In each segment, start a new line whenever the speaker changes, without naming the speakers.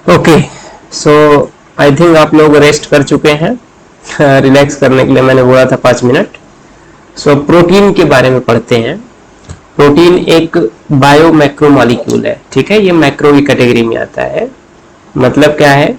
Okay, so I think आप लोग rest कर चुके हैं। रिलैक्स करने के लिए मैंने बोला था 5 मिनट। सो प्रोटीन के बारे में पढ़ते हैं। प्रोटीन एक बायो मैक्रो मॉलिक्यूल है, ठीक है। ये मैक्रो की कैटेगरी में आता है। मतलब क्या है?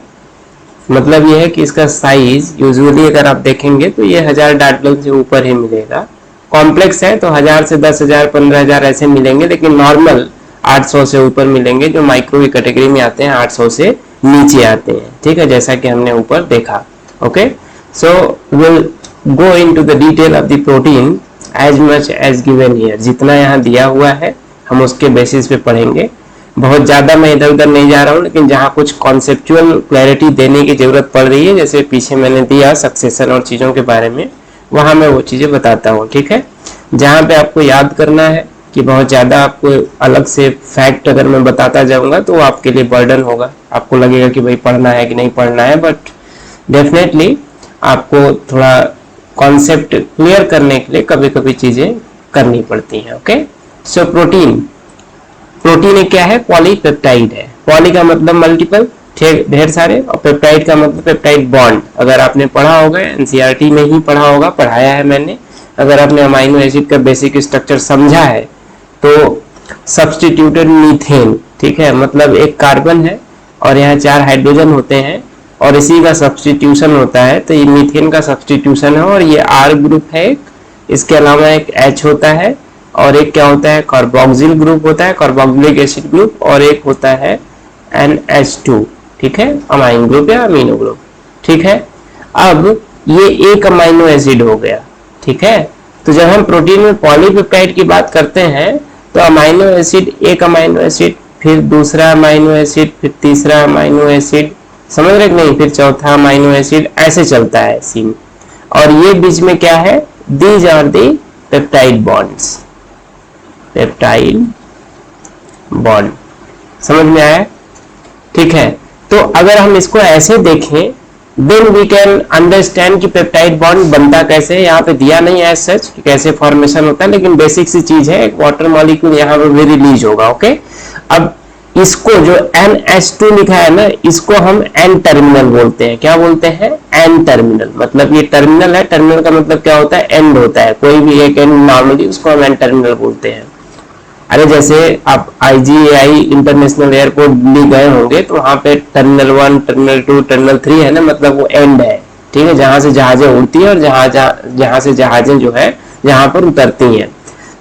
मतलब ये है कि इसका साइज यूजुअली अगर आप देखेंगे तो ये 1000 डाल्टन से ऊपर ही मिलेगा। कॉम्प्लेक्स है तो 1000 से 10,000 15,000 ऐसे मिलेंगे, लेकिन नॉर्मल 800 से ऊपर मिलेंगे। जो माइक्रो की कैटेगरी में आते हैं 800 से नीचे आते हैं, ठीक है, जैसा कि हमने ऊपर देखा। Okay, so will go into the detail of the protein as much as given here. जितना यहाँ दिया हुआ है हम उसके बेसिस पे पढ़ेंगे। बहुत ज़्यादा मैं इधर उधर नहीं जा रहा हूँ, लेकिन जहाँ कुछ कॉन्सेप्चुअल क्लैरिटी देने की ज़रूरत पड़ रही है, जैसे पीछे मैंने दिया सक्सेशन और चीज़ों के बारे में, वहाँ मैं वो चीज़ें बताता हूँ, ठीक है। जहाँ पे आपको याद करना है कि बहुत ज़्यादा आपको अलग से फैक्ट अगर मैं बताता जाऊँगा तो वो आपके लिए बर्डन होगा। आपको लगेगा कि भाई पढ़ना है कि नहीं पढ़ना है, बट डेफिनेटली आपको थोड़ा कॉन्सेप्ट क्लियर करने के लिए कभी कभी चीज़ें करनी पड़ती हैं। ओके, सो प्रोटीन एक क्या है? पॉलीपेप्टाइड है। पॉली का मतलब मल्टीपल, ढेर सारे, और पेप्टाइड का मतलब पेप्टाइड बॉन्ड। अगर आपने पढ़ा होगा, एनसीईआरटी में ही पढ़ा होगा, पढ़ाया है मैंने। अगर आपने अमाइनो एसिड का बेसिक स्ट्रक्चर समझा है तो सब्सटीट्यूटेड मीथेन, ठीक है, मतलब एक कार्बन है और यहाँ 4 हाइड्रोजन होते हैं और इसी का सब्सटीट्यूशन होता है, तो ये मीथेन का सब्सटीट्यूशन है। और ये R ग्रुप है एक, इसके अलावा एक H होता है और एक क्या होता है? कार्बोक्सिल ग्रुप होता है, कार्बोक्सिलिक एसिड ग्रुप, और एक होता है NH2, ठीक है, अमाइन ग्रुप या अमीनो ग्रुप, ठीक है। अब ये एक अमाइनो एसिड हो गया, ठीक है। तो जब हम प्रोटीन में पॉलीपेप्टाइड की बात करते हैं तो अमाइनो एसिड, एक अमाइनो एसिड, फिर दूसरा अमाइनो एसिड, फिर तीसरा अमाइनो एसिड, समझ रहे कि नहीं, फिर चौथा अमाइनो एसिड, ऐसे चलता है सीन। और ये बीच में क्या है? These are the peptide bonds, peptide bond. समझ में आया? ठीक है। तो अगर हम इसको ऐसे देखें देन वी कैन अंडरस्टैंड कि पेप्टाइड बॉन्ड बनता कैसे है। यहाँ पे दिया नहीं है सच कैसे फॉर्मेशन होता है, लेकिन बेसिक सी चीज है, एक वाटर मॉलिक्यूल यहाँ पे भी रिलीज होगा। ओके, अब इसको जो NH2 लिखा है ना, इसको हम N टर्मिनल बोलते हैं। क्या बोलते हैं? N terminal. मतलब ये टर्मिनल है, टर्मिनल का मतलब क्या होता है? एंड होता है, कोई भी एक एंड नॉर्मली उसको हम N टर्मिनल बोलते हैं। अरे जैसे आप IGAI इंटरनेशनल एयरपोर्ट दिल्ली गए होंगे तो वहां पे टर्मिनल 1, टर्मिनल 2, टर्मिनल 3 है ना, मतलब वो एंड है, ठीक है, जहां से जहाजें उड़ती है और जहां से जहाजें जो है जहां पर उतरती हैं।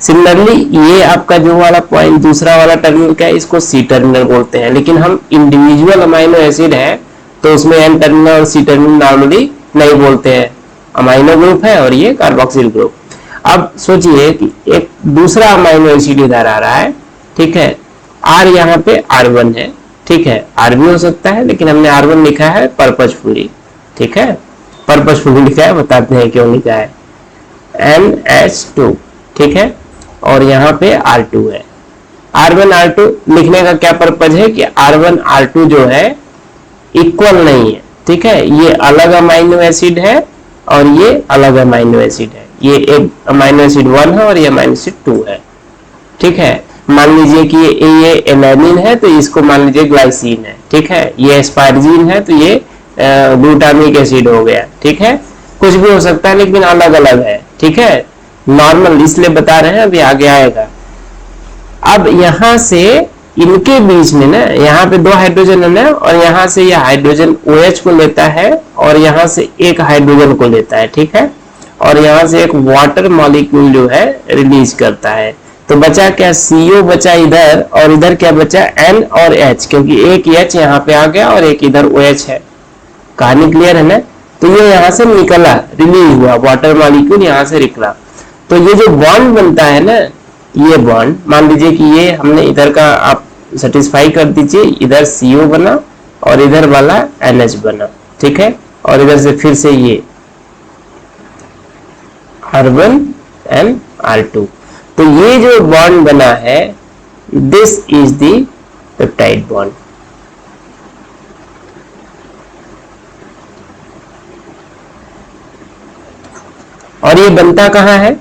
सिमिलरली ये आपका जो वाला पॉइंट दूसरा वाला टर्मिनल क्या है? इसको C टर्मिनल बोलते हैं। लेकिन हम इंडिविजुअल अमाइनो एसिड है तो उसमें N टर्मिनल और C टर्मिनल नॉर्मली नहीं बोलते हैं। अमाइनो ग्रुप है और ये कार्बोक्सिल ग्रुप। अब सोचिए कि एक दूसरा अमाइनो एसिड इधर आ रहा है, ठीक है, R यहाँ पे R1 है, ठीक है, R भी हो सकता है लेकिन हमने R1 लिखा है पर्पजफुली, ठीक है, पर्पजफुली लिखा है, बताते हैं क्यों लिखा है। NH2, ठीक है, और यहाँ पे R2 है। R1 R2 लिखने का क्या पर्पज है कि R1 R2 जो है इक्वल नहीं है, ठीक है, ये अलग अमाइनो एसिड है और ये अलग अमाइनो एसिड है। ये एक अमाइनो एसिड 1 है और ये अमाइनो एसिड 2 है, ठीक है। मान लीजिए कि ये एलानिन है तो इसको मान लीजिए ग्लाइसिन है, ठीक है, ये एस्पार्जिन है तो ये ग्लूटामिक एसिड हो गया, ठीक है। कुछ भी हो सकता है लेकिन अलग अलग है, ठीक है, नॉर्मल इसलिए बता रहे हैं, अभी आगे आएगा। अब यहां से इनके बीच में ना, यहाँ पे 2 हाइड्रोजन है ना, और यहाँ से यह हाइड्रोजन OH को लेता है और यहाँ से एक हाइड्रोजन को लेता है, ठीक है, और यहाँ से एक वाटर मॉलिक्यूल जो है रिलीज करता है। तो बचा क्या? CO बचा इधर, और इधर क्या बचा? N और H, क्योंकि एक H यहाँ पे आ गया और एक इधर OH है। कहानी क्लियर है ना? तो ये यहाँ से निकला, रिलीज हुआ, वाटर मॉलिक्यूल यहाँ से निकला। तो ये जो बॉन्ड बनता है ना, ये बॉन्ड मान लीजिए कि ये हमने इधर का आप सेटिस्फाई कर दीजिए, इधर CO बना और इधर वाला NH बना, ठीक है, और इधर से फिर से ये R1 एंड R2। तो ये जो बॉन्ड बना है this is the peptide bond. और ये बनता कहाँ है?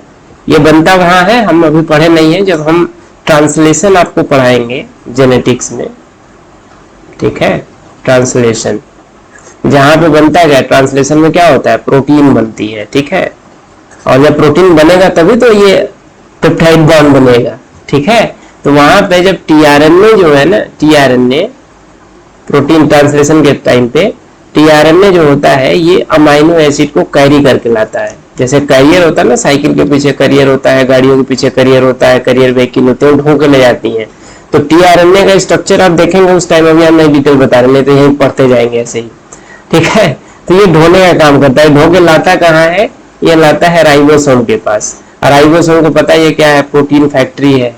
ये बनता वहां है, हम अभी पढ़े नहीं है, जब हम ट्रांसलेशन आपको पढ़ाएंगे जेनेटिक्स में, ठीक है, ट्रांसलेशन, जहां पे बनता है क्या, ट्रांसलेशन में क्या होता है, प्रोटीन बनती है, ठीक है। और जब प्रोटीन बनेगा तभी तो ये पेप्टाइड बॉन्ड बनेगा, ठीक है। तो वहां पे जब टीआरएनए जो है ना, टीआरएनए प्रोटीन ट्रांसलेशन के टाइम पे टीआरएनए जो होता है ये अमाइनो एसिड को कैरी करके लाता है। जैसे कैरियर होता है ना, साइकिल के पीछे कैरियर होता है, गाड़ियों के पीछे कैरियर होता है, कैरियर व्हीकल होते हैं, ढो के ले जाती हैं। तो टीआरएनए का स्ट्रक्चर आप देखेंगे उस टाइम, अभी हम नहीं डिटेल बता रहे, तो यही पढ़ते जाएंगे ऐसे ही, ठीक है। तो ये ढोने का काम करता है। ढो के लाता कहाँ है, ये लाता है राइबोसोम के पास। राइबोसोम को पता है ये क्या है, प्रोटीन फैक्ट्री है,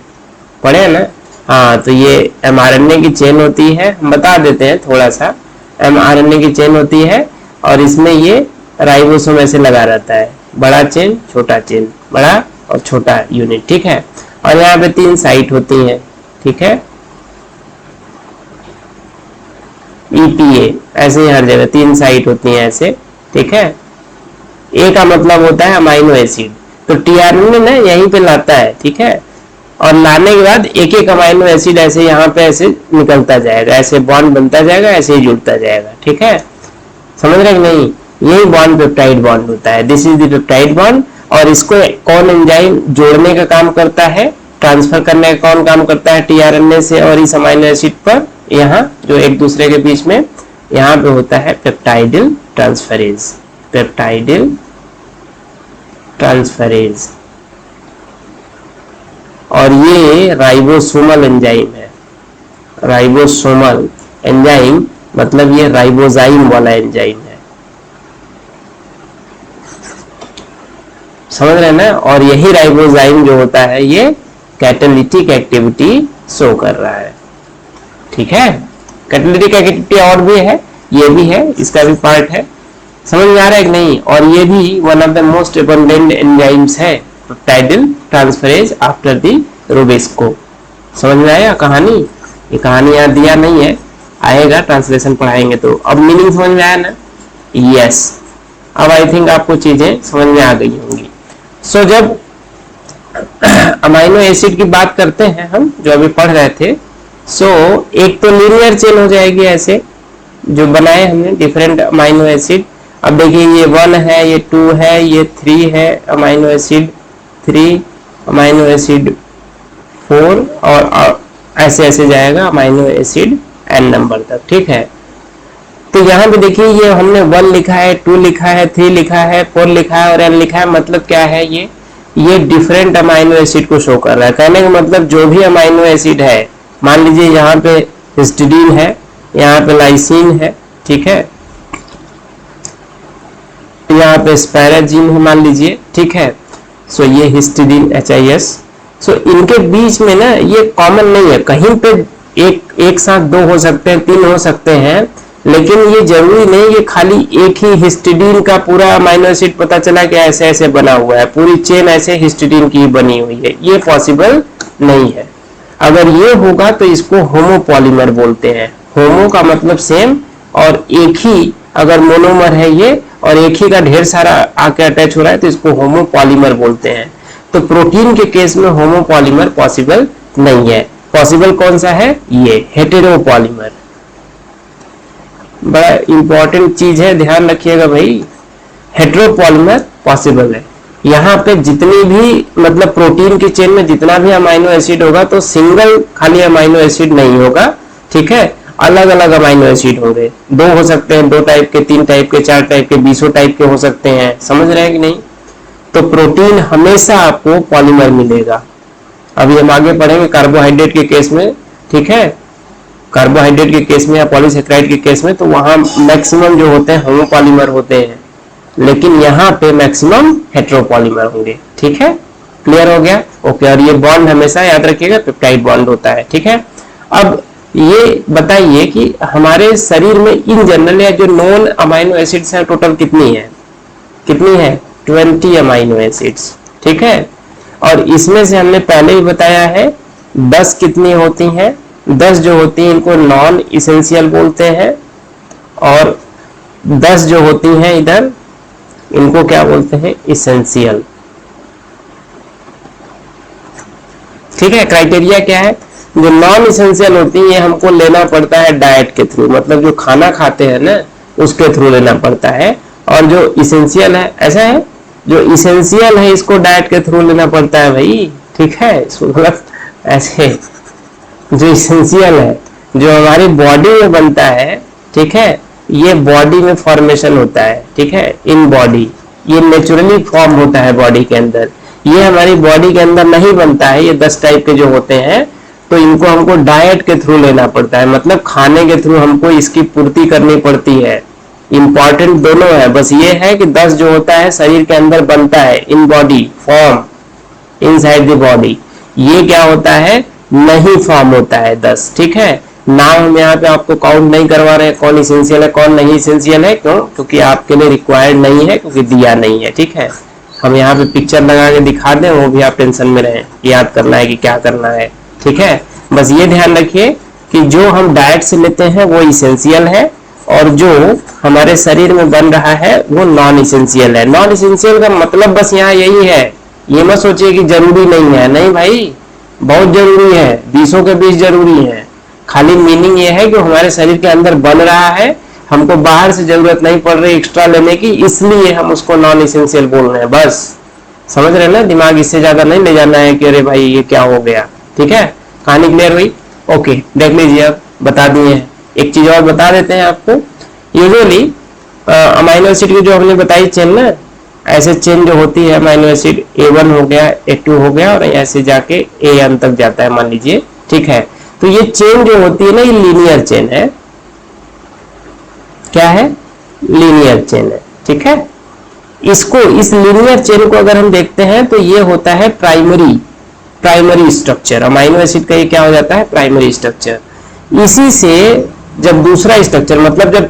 पढ़े ना। हाँ, तो ये एमआरएनए की चेन होती है, हम बता देते हैं थोड़ा सा। एमआरएनए की चेन होती है और इसमें ये राइबोसोम ऐसे लगा रहता है, बड़ा चेन छोटा चेन, बड़ा और छोटा यूनिट, ठीक है। और यहाँ पे 3 साइट होती हैं, ठीक है, ईपीए, ऐसे ही हर जगह 3 साइट होती हैं ऐसे, ठीक है। ए का मतलब होता है अमाइनो एसिड, तो टीआरएनए ना यहीं पे लाता है, ठीक है। और लाने के बाद एक एक अमाइनो एसिड ऐसे यहाँ पे ऐसे निकलता जाएगा, ऐसे बॉन्ड बनता जाएगा, ऐसे ही जुड़ता जाएगा, ठीक है। समझ रहे कि नहीं, यही बॉन्ड पेप्टाइड बॉन्ड होता है, this is the peptide bond. और इसको कौन एंजाइम जोड़ने का काम करता है, ट्रांसफर करने का कौन काम करता है, टीआरएनए से और इस अमाइनो एसिड पर, यहाँ जो एक दूसरे के बीच में यहाँ पे होता है पेप्टाइडिल ट्रांसफरेज, पेप्टाइडिल ट्रांसफरेज। और ये राइबोसोमल एंजाइम है, राइबोसोमल एंजाइम मतलब ये राइबोजाइम वाला एंजाइम है, समझ रहे हैं ना। और यही राइबोजाइम जो होता है ये कैटालिटिक एक्टिविटी शो कर रहा है, ठीक है। कैटालिटिक एक्टिविटी और भी है, ये भी है, इसका भी पार्ट है, समझ में आ रहा है कि नहीं। और ये भी one of the most abundant enzymes है, peptidyl transferase after the rubisco. समझ में आया कहानी, ये कहानी यहाँ दिया नहीं है, आएगा ट्रांसलेशन पढ़ाएंगे तो। अब मीनिंग समझ में आया ना, यस। अब आई थिंक आपको चीजें समझ में आ गई होंगी। सो जब अमाइनो एसिड की बात करते हैं हम, जो अभी पढ़ रहे थे, सो एक तो लीनियर चेन हो जाएगी ऐसे जो बनाए हमने डिफरेंट अमाइनो एसिड। अब देखिए ये 1 है, ये 2 है, ये 3 है अमाइनो एसिड 3, अमाइनो एसिड 4 और ऐसे ऐसे जाएगा अमाइनो एसिड n नंबर तक, ठीक है। तो यहाँ पे देखिए ये हमने 1 लिखा है, 2 लिखा है, 3 लिखा है, 4 लिखा है और n लिखा है, मतलब क्या है, ये डिफरेंट अमाइनो एसिड को शो कर रहा है। कहने का मतलब जो भी अमाइनो एसिड है, मान लीजिए यहाँ पे हिस्टिडीन है, यहाँ पे लाइसिन है, ठीक है, यहाँ पे स्पायराजीन है मान लीजिए, ठीक है। सो ये हिस्टिडीन HIS, सो इनके बीच में ना ये कॉमन नहीं है, कहीं पे एक साथ 2 हो सकते हैं, 3 हो सकते हैं, लेकिन ये जरूरी नहीं ये खाली एक ही हिस्टिडीन का पूरा अमाइनो एसिड पता चला कि ऐसे ऐसे बना हुआ है, पूरी चेन ऐसे हिस्टिडीन की बनी हुई है, ये पॉसिबल नहीं है। अगर ये होगा तो इसको होमोपॉलीमर बोलते हैं। होमो का मतलब सेम, और एक ही अगर मोनोमर है ये और एक ही का ढेर सारा आके अटैच हो रहा है तो इसको होमोपॉलीमर बोलते हैं। तो प्रोटीन के केस में होमोपॉलीमर पॉसिबल नहीं है। पॉसिबल कौन सा है, ये हेटेरोपॉलीमर। बड़ा इंपॉर्टेंट चीज है, ध्यान रखिएगा भाई, हेटेरोपॉलीमर पॉसिबल है। यहाँ पे जितनी भी मतलब प्रोटीन की चेन में जितना भी अमाइनो एसिड होगा तो सिंगल खाली अमाइनो एसिड नहीं होगा, ठीक है, अलग अलग अमाइनो एसिड होंगे, 2 हो सकते हैं, 2 टाइप के, 3 टाइप के, 4 टाइप के, 20 टाइप के हो सकते हैं, समझ रहे हैं कि नहीं। तो प्रोटीन हमेशा आपको पॉलीमर मिलेगा। अभी हम आगे पढ़ेंगे कार्बोहाइड्रेट के केस में, ठीक है, कार्बोहाइड्रेट के केस में या पॉलीसेक्राइड के केस में, तो वहां मैक्सिमम जो होते हैं होमोपॉलीमर होते हैं, लेकिन यहाँ पे मैक्सिमम हेटेरोपॉलीमर होंगे, ठीक है, क्लियर हो गया, ओके। और ये बॉन्ड हमेशा याद रखिएगा पेप्टाइड बॉन्ड होता है, ठीक है। अब ये बताइए कि हमारे शरीर में इन जनरल या जो नॉन अमाइनो एसिड्स हैं टोटल कितनी है, 20 अमाइनो एसिड्स, ठीक है। और इसमें से हमने पहले ही बताया है 10 कितनी होती हैं, 10 जो होती हैं इनको नॉन इसेंशियल बोलते हैं, और 10 जो होती हैं इधर इनको क्या बोलते हैं, इसेंशियल, ठीक है। क्राइटेरिया क्या है, जो नॉन इसेंशियल होती है ये हमको लेना पड़ता है डाइट के थ्रू, मतलब जो खाना खाते हैं ना उसके थ्रू लेना पड़ता है। और जो इसेंशियल है, ऐसा है, जो इसेंशियल है इसको डाइट के थ्रू लेना पड़ता है भाई, ठीक है, इसको गलत ऐसे। जो इसेंशियल है जो हमारी बॉडी में बनता है, ठीक है, ये बॉडी में फॉर्मेशन होता है, ठीक है, इन बॉडी, ये नेचुरली फॉर्म होता है बॉडी के अंदर, ये हमारी बॉडी के अंदर नहीं बनता है। ये 10 टाइप के जो होते हैं तो इनको हमको डाइट के थ्रू लेना पड़ता है, मतलब खाने के थ्रू हमको इसकी पूर्ति करनी पड़ती है। इंपॉर्टेंट दोनों है, बस ये है कि 10 जो होता है शरीर के अंदर बनता है, in body form inside the body, ये क्या होता है, नहीं फॉर्म होता है 10, ठीक है। नाम हम यहाँ पे आपको काउंट नहीं करवा रहे हैं कौन इसेंशियल है कौन नहीं इसेंशियल है, क्यों, क्योंकि आपके लिए रिक्वायर्ड नहीं है, क्योंकि दिया नहीं है, ठीक है। हम यहाँ पे पिक्चर लगा के दिखा दें वो भी आप टेंशन में रहें, याद करना है कि क्या करना है, ठीक है। बस ये ध्यान रखिए कि जो हम डाइट से लेते हैं वो इसेंशियल है, और जो हमारे शरीर में बन रहा है वो नॉन इसेंशियल है। नॉन इसेंशियल का मतलब बस यहाँ यही है, ये मत सोचिए कि जरूरी नहीं है, नहीं भाई, बहुत जरूरी है, 20 के 20 जरूरी है। खाली मीनिंग ये है कि हमारे शरीर के अंदर बन रहा है, हमको बाहर से जरूरत नहीं पड़ रही एक्स्ट्रा लेने की, इसलिए हम उसको नॉन इसेंशियल बोल रहे हैं, बस समझ रहे हैं ना। दिमाग इससे ज्यादा नहीं ले जाना है कि अरे भाई ये क्या हो गया, ठीक है। कहानी क्लियर हुई? ओके, देख लीजिए, अब बता दिए। एक चीज और बता देते हैं आपको, यूजुअली अमाइनो एसिड की जो हमने बताई चेन ना, ऐसे चेन जो होती है अमाइनो एसिड, A1 हो गया, A2 हो गया, और ऐसे जाके AN तक जाता है मान लीजिए, ठीक है। तो ये चेन जो होती है ना, ये लीनियर चेन है, क्या है, लीनियर चेन है, ठीक है। इसको, इस लीनियर चेन को अगर हम देखते हैं तो ये होता है प्राइमरी स्ट्रक्चर। अमाइनो एसिड का ये क्या हो जाता है, प्राइमरी स्ट्रक्चर। इसी से जब दूसरा स्ट्रक्चर, मतलब जब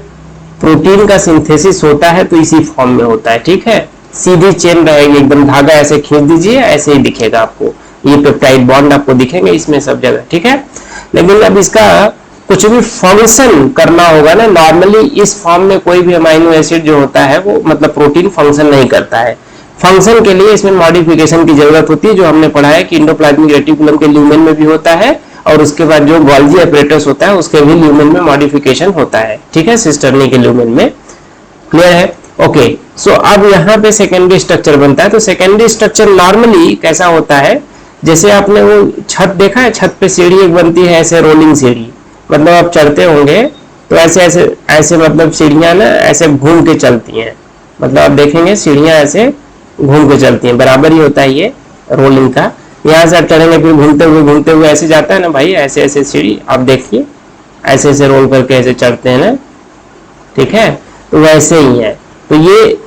प्रोटीन का सिंथेसिस होता है तो इसी फॉर्म में होता है, ठीक है। सीधी चेन रहेगी एकदम, धागा ऐसे खींच दीजिए ऐसे ही दिखेगा आपको, ये पेप्टाइड बॉन्ड आपको दिखेंगे इसमें सब जगह, ठीक है। लेकिन अब इसका कुछ भी फंक्शन करना होगा ना, नॉर्मली इस फॉर्म में कोई भी अमाइनो एसिड जो होता है वो, मतलब प्रोटीन फंक्शन नहीं करता है। फंक्शन के लिए इसमें मॉडिफिकेशन की जरूरत होती है, जो हमने पढ़ा है कि इंडोप्लाज्मिक रेटिकुलम के ल्यूमेन में भी होता है, और उसके बाद जो गोल्गी अपरेटस होता है उसके भी ल्यूमेन में मॉडिफिकेशन होता है, ठीक है, सिस्टर्नी के ल्यूमेन में। क्लियर है? ओके, सो अब यहाँ पे सेकेंडरी स्ट्रक्चर बनता है। तो सेकेंडरी स्ट्रक्चर नॉर्मली कैसा होता है, जैसे आपने वो छत देखा है, छत पे सीढ़ी एक बनती है ऐसे, रोलिंग सीढ़ी, मतलब आप चढ़ते होंगे तो ऐसे ऐसे ऐसे, मतलब सीढ़ियां ना ऐसे घूम के चलती हैं, मतलब आप देखेंगे सीढ़ियां ऐसे घूम के चलती हैं, बराबर ही होता है ये रोलिंग का। यहाँ से आप चढ़ेंगे फिर घूमते हुए ऐसे जाता है ना भाई, ऐसे ऐसे सीढ़ी आप देखिए, ऐसे ऐसे रोल करके ऐसे चढ़ते हैं ना, ठीक है। तो वैसे ही है, तो ये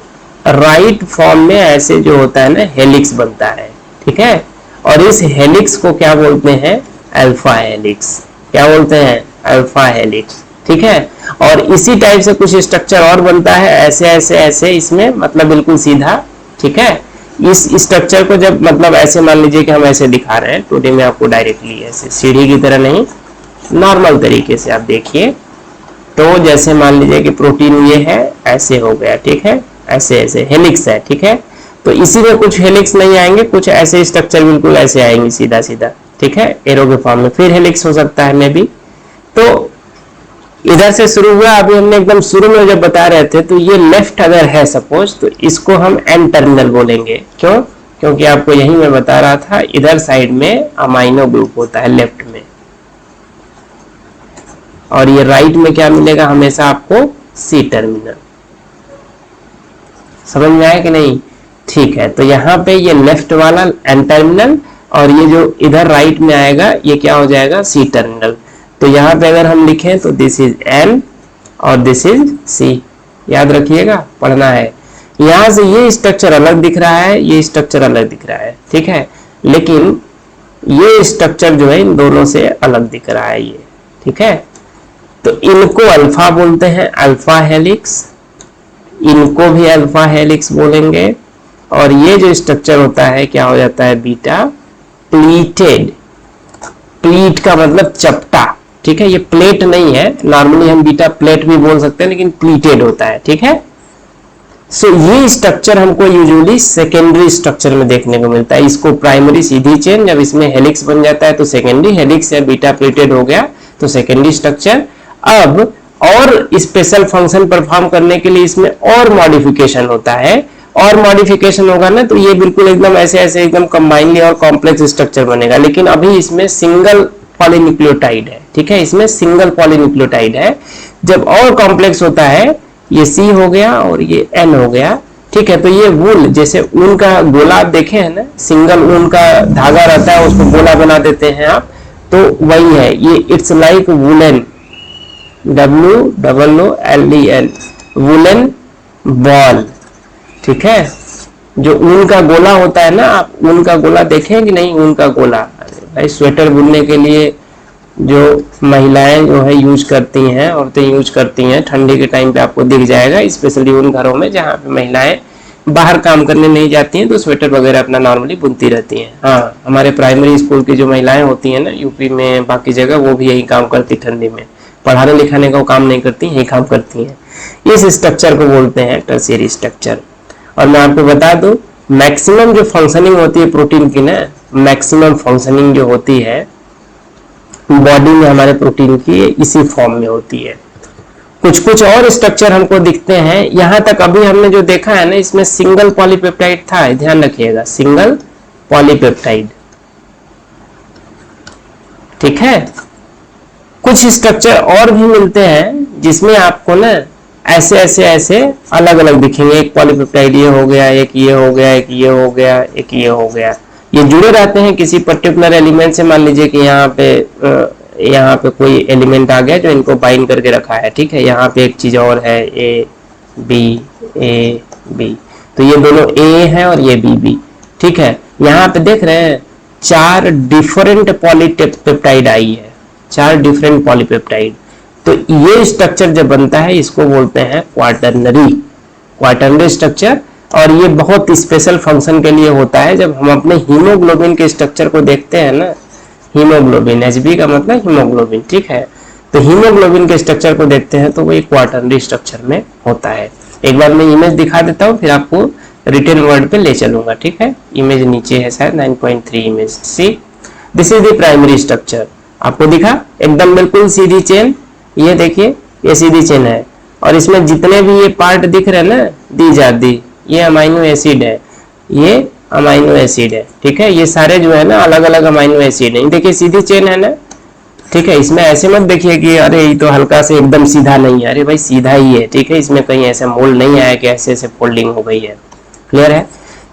राइट फॉर्म में ऐसे जो होता है ना, हेलिक्स बनता है, ठीक है। और इस हेलिक्स को क्या बोलते हैं, अल्फा हेलिक्स। क्या बोलते हैं, अल्फा हेलिक्स, ठीक है। और इसी टाइप से कुछ स्ट्रक्चर और बनता है, ऐसे ऐसे ऐसे इसमें, मतलब बिल्कुल सीधा, ठीक है। इस स्ट्रक्चर को जब, मतलब ऐसे मान लीजिए कि हम ऐसे दिखा रहे हैं, टूडे में आपको डायरेक्टली ऐसे सीढ़ी की तरह नहीं, नॉर्मल तरीके से आप देखिए। तो जैसे मान लीजिए कि प्रोटीन ये है, ऐसे हो गया, ठीक है, ऐसे ऐसे हेलिक्स है, ठीक है। तो इसी में कुछ हेलिक्स नहीं आएंगे, कुछ ऐसे स्ट्रक्चर बिल्कुल ऐसे आएंगे सीधा सीधा, ठीक है, एरो के फॉर्म में, फिर हेलिक्स हो सकता है मे भी। तो इधर से शुरू हुआ, अभी हमने एकदम शुरू में जब बता रहे थे, तो ये लेफ्ट अगर है सपोज, तो इसको हम एन टर्मिनल बोलेंगे। क्यों? क्योंकि आपको यही मैं बता रहा था, इधर साइड में अमाइनो ग्रुप होता है लेफ्ट में, और ये राइट में क्या मिलेगा हमेशा आपको, सी टर्मिनल। समझ में आया कि नहीं? ठीक है, तो यहाँ पे ये लेफ्ट वाला एन टर्मिनल, और ये जो इधर राइट में आएगा ये क्या हो जाएगा, सी टर्मिनल। तो यहाँ पे अगर हम लिखें तो दिस इज एन और दिस इज सी, याद रखिएगा, पढ़ना है। यहाँ से ये स्ट्रक्चर अलग दिख रहा है, ये स्ट्रक्चर अलग दिख रहा है, ठीक है, लेकिन ये स्ट्रक्चर जो है इन दोनों से अलग दिख रहा है ये, ठीक है। तो इनको अल्फा बोलते हैं, अल्फा हेलिक्स, इनको भी अल्फा हेलिक्स बोलेंगे। और ये जो स्ट्रक्चर होता है क्या हो जाता है, बीटा प्लीटेड। प्लीट का मतलब चपटा, ठीक है, ये प्लेट नहीं है, नॉर्मली हम बीटा प्लेट भी बोल सकते हैं, लेकिन प्लीटेड होता है, ठीक है। सो ये स्ट्रक्चर हमको यूजुअली सेकेंडरी स्ट्रक्चर में देखने को मिलता है। इसको प्राइमरी सीधी चेन, जब इसमें हेलिक्स बन जाता है तो सेकेंडरी हेलिक्स या बीटा प्लेटेड हो गया तो सेकेंडरी स्ट्रक्चर। अब और स्पेशल फंक्शन परफॉर्म करने के लिए इसमें और मॉडिफिकेशन होता है, और मॉडिफिकेशन होगा ना तो ये बिल्कुल एकदम ऐसे ऐसे एकदम कंबाइनली और कॉम्प्लेक्स स्ट्रक्चर बनेगा। लेकिन अभी इसमें सिंगल पॉलीन्यूक्लियोटाइड है, ठीक है, इसमें सिंगल पॉलीन्यूक्लियोटाइड है। जब और कॉम्प्लेक्स होता है, ये सी हो गया और ये एन हो गया, ठीक है, तो ये वूल, जैसे ऊन का गोला आप देखे हैं ना, सिंगल ऊन का धागा रहता है उसको गोला बना देते हैं आप, तो वही है ये। It's like woollen, WOOLEN, woollen ball, ठीक है। जो ऊन का गोला होता है ना, आप ऊन का गोला देखें कि नहीं, ऊन का गोला भाई स्वेटर बुनने के लिए जो महिलाएं जो है यूज करती हैं, औरतें यूज करती हैं, ठंडी के टाइम पे आपको दिख जाएगा, स्पेशली उन घरों में जहाँ पे महिलाएं बाहर काम करने नहीं जाती हैं तो स्वेटर वगैरह अपना नॉर्मली बुनती रहती हैं। हाँ, हमारे प्राइमरी स्कूल की जो महिलाएं होती हैं ना यूपी में, बाकी जगह, वो भी यही काम करती, ठंडी में पढ़ाने लिखाने का काम नहीं करती, यही काम करती हैं। इस स्ट्रक्चर को बोलते हैं टर्शियरी स्ट्रक्चर। और मैं आपको बता दूं, मैक्सिमम जो फंक्शनिंग होती है प्रोटीन की ना, मैक्सिमम फंक्शनिंग जो होती है बॉडी में हमारे प्रोटीन की, इसी फॉर्म में होती है। कुछ कुछ और स्ट्रक्चर हमको दिखते हैं। यहां तक अभी हमने जो देखा है ना, इसमें सिंगल पॉलीपेप्टाइड था, ध्यान रखिएगा, सिंगल पॉलीपेप्टाइड, ठीक है। कुछ स्ट्रक्चर और भी मिलते हैं जिसमें आपको ना ऐसे ऐसे ऐसे अलग अलग दिखेंगे। एक पॉलीपेप्टाइड ये हो गया, एक ये हो गया, एक ये हो गया, एक ये हो गया। ये जुड़े रहते हैं किसी पर्टिकुलर एलिमेंट से। मान लीजिए कि यहाँ पे कोई एलिमेंट आ गया जो इनको बाइंड करके रखा है, ठीक है। यहाँ पे एक चीज और है, ए बी, तो ये दोनों ए है और ये बी, ठीक है। यहाँ पे देख रहे हैं 4 डिफरेंट पॉलीपेप्टाइड आई है, 4 डिफरेंट पॉलीपेप्टाइड। तो ये स्ट्रक्चर जब बनता है इसको बोलते हैं क्वाटर्नरी स्ट्रक्चर। और ये बहुत स्पेशल फंक्शन के लिए होता है। जब हम अपने हीमोग्लोबिन के स्ट्रक्चर को देखते हैं ना, हीमोग्लोबिन, Hb का मतलब हीमोग्लोबिन, ठीक है, तो हीमोग्लोबिन के स्ट्रक्चर को देखते हैं तो वो एक क्वाटर्नरी स्ट्रक्चर में होता है। एक बार मैं इमेज दिखा देता हूँ, फिर आपको रिटन वर्ड पे ले चलूंगा, ठीक है। इमेज नीचे है शायद 9.3 image. See, this is the primary structure. आपको दिखा एकदम बिल्कुल सीधी चेन, ये देखिए ये सीधी चेन है, और इसमें जितने भी ये पार्ट दिख रहे हैं ना, दीज आर दी, ये अमाइनो एसिड है, ये अमाइनो एसिड है, ठीक है। ये सारे जो है ना अलग अलग अमाइनो एसिड है। देखिए सीधी चेन है ना, ठीक है। इसमें ऐसे मत देखिए कि अरे ये तो हल्का से एकदम सीधा नहीं है, अरे भाई सीधा ही है, ठीक है। इसमें कहीं ऐसे मोल्ड नहीं आया कि ऐसे ऐसे फोल्डिंग हो गई है, क्लियर है।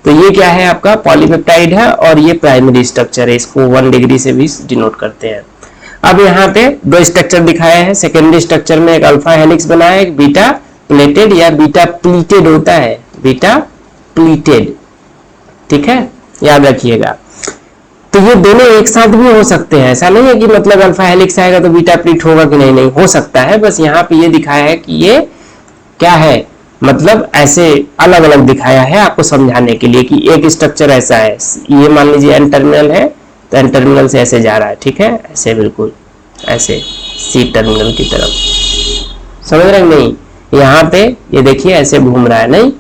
तो ये क्या है, आपका पॉलीपेप्टाइड है और ये प्राइमरी स्ट्रक्चर है, इसको 1 डिग्री से भी डिनोट करते हैं। अब यहाँ पे 2 स्ट्रक्चर दिखाए हैं। सेकेंडरी स्ट्रक्चर में एक अल्फा हेलिक्स बना है, एक बीटा प्लेटेड या बीटा प्लीटेड होता है, बीटा प्लीटेड, ठीक है, याद रखिएगा। तो ये दोनों एक साथ भी हो सकते हैं, ऐसा नहीं है कि मतलब अल्फा हेलिक्स आएगा तो बीटा प्लीट होगा कि नहीं, नहीं हो सकता है। बस यहाँ पे ये दिखाया है कि ये क्या है, मतलब ऐसे अलग अलग दिखाया है आपको समझाने के लिए कि एक स्ट्रक्चर ऐसा है, ये मान लीजिए एन टर्मिनल है तो एन टर्मिनल से ऐसे जा रहा है, ठीक है, ऐसे बिल्कुल ऐसे सी टर्मिनल की तरफ, समझ रहे नहीं। यहाँ पे ये देखिए ऐसे घूम रहा है, नहीं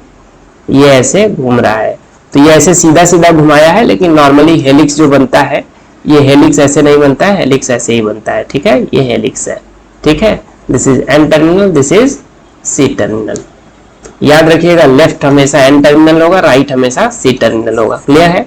ये ऐसे घूम रहा है, तो ये ऐसे सीधा सीधा घुमाया है। लेकिन नॉर्मली हेलिक्स जो बनता है, ये हेलिक्स ऐसे नहीं बनता है, हेलिक्स ऐसे ही बनता है, ठीक है, ये हेलिक्स है, ठीक है। This is N terminal, this is C terminal. याद रखिएगा, लेफ्ट हमेशा एन टर्मिनल होगा, राइट हमेशा सी टर्मिनल होगा, क्लियर है।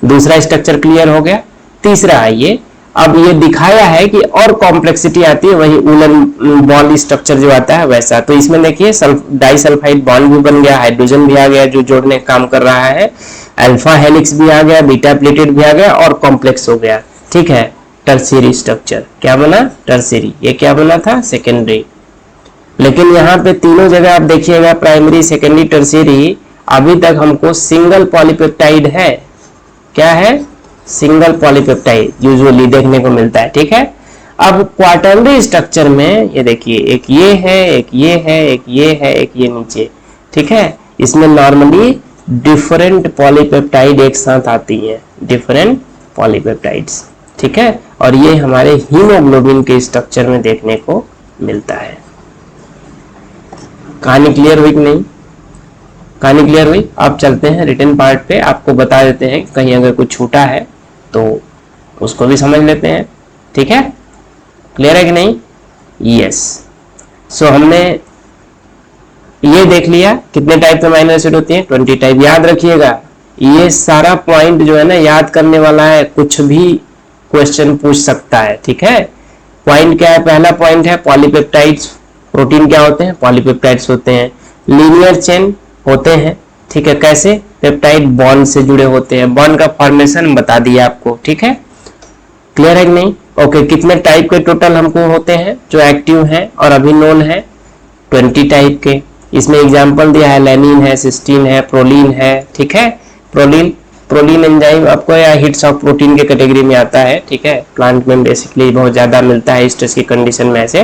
दूसरा स्ट्रक्चर क्लियर हो गया। तीसरा आइए, अब ये दिखाया है कि और कॉम्प्लेक्सिटी आती है, वही वुलन बॉल स्ट्रक्चर जो आता है वैसा। तो इसमें देखिए डाइसल्फाइड बॉन्ड भी बन गया, हाइड्रोजन भी आ गया जो जोड़ने का काम कर रहा है, अल्फा हेलिक्स भी आ गया, बीटा प्लेटेड भी आ गया और कॉम्प्लेक्स हो गया, ठीक है। टर्शियरी स्ट्रक्चर क्या बना, टर्शियरी। ये क्या बना था, सेकेंडरी। लेकिन यहाँ पे तीनों जगह आप देखिएगा, प्राइमरी, सेकेंडरी, टर्शियरी, अभी तक हमको सिंगल पॉलीपेप्टाइड है। क्या है, सिंगल पॉलीपेप्टाइड यूजुअली देखने को मिलता है, ठीक है। अब क्वाटर्नरी स्ट्रक्चर में ये देखिए, एक ये है, एक ये है, एक ये है, एक ये नीचे, ठीक है। इसमें नॉर्मली डिफरेंट पॉलीपेप्टाइड एक साथ आती है, डिफरेंट पॉलीपेप्टाइड्स, ठीक है। और ये हमारे हीमोग्लोबिन के स्ट्रक्चर में देखने को मिलता है। कहानी क्लियर हुई कि नहीं? कहानी क्लियर हुई? आप चलते हैं रिटन पार्ट पे, आपको बता देते हैं कहीं अगर कुछ छूटा है तो उसको भी समझ लेते हैं। ठीक है, क्लियर है कि नहीं? यस। सो हमने ये देख लिया कितने टाइप के अमीनो एसिड होते हैं, 20 टाइप। याद रखिएगा ये सारा पॉइंट जो है ना याद करने वाला है, कुछ भी क्वेश्चन पूछ सकता है। ठीक है, पॉइंट क्या है? पहला पॉइंट है पॉलीपेप्टाइड्स। प्रोटीन क्या होते हैं? पॉलीपेप्टाइड्स होते हैं। लीनियर चेन होते हैं। ठीक है, कैसे? पेप्टाइड बॉन्ड से जुड़े होते हैं। बॉन्ड का फॉर्मेशन बता दिया आपको। ठीक है, क्लियर है कि नहीं? ओके, कितने टाइप के टोटल हमको होते हैं जो एक्टिव हैं और अभी नोन है? 20 टाइप के। इसमें एग्जांपल दिया है, लेनिन है, सिस्टीन है, प्रोलीन है। ठीक है, प्रोलीन एंजाइम आपको या हिट्स ऑफ प्रोटीन के कैटेगरी में आता है। ठीक है, प्लांट में बेसिकली बहुत ज्यादा मिलता है स्ट्रेस की कंडीशन में। ऐसे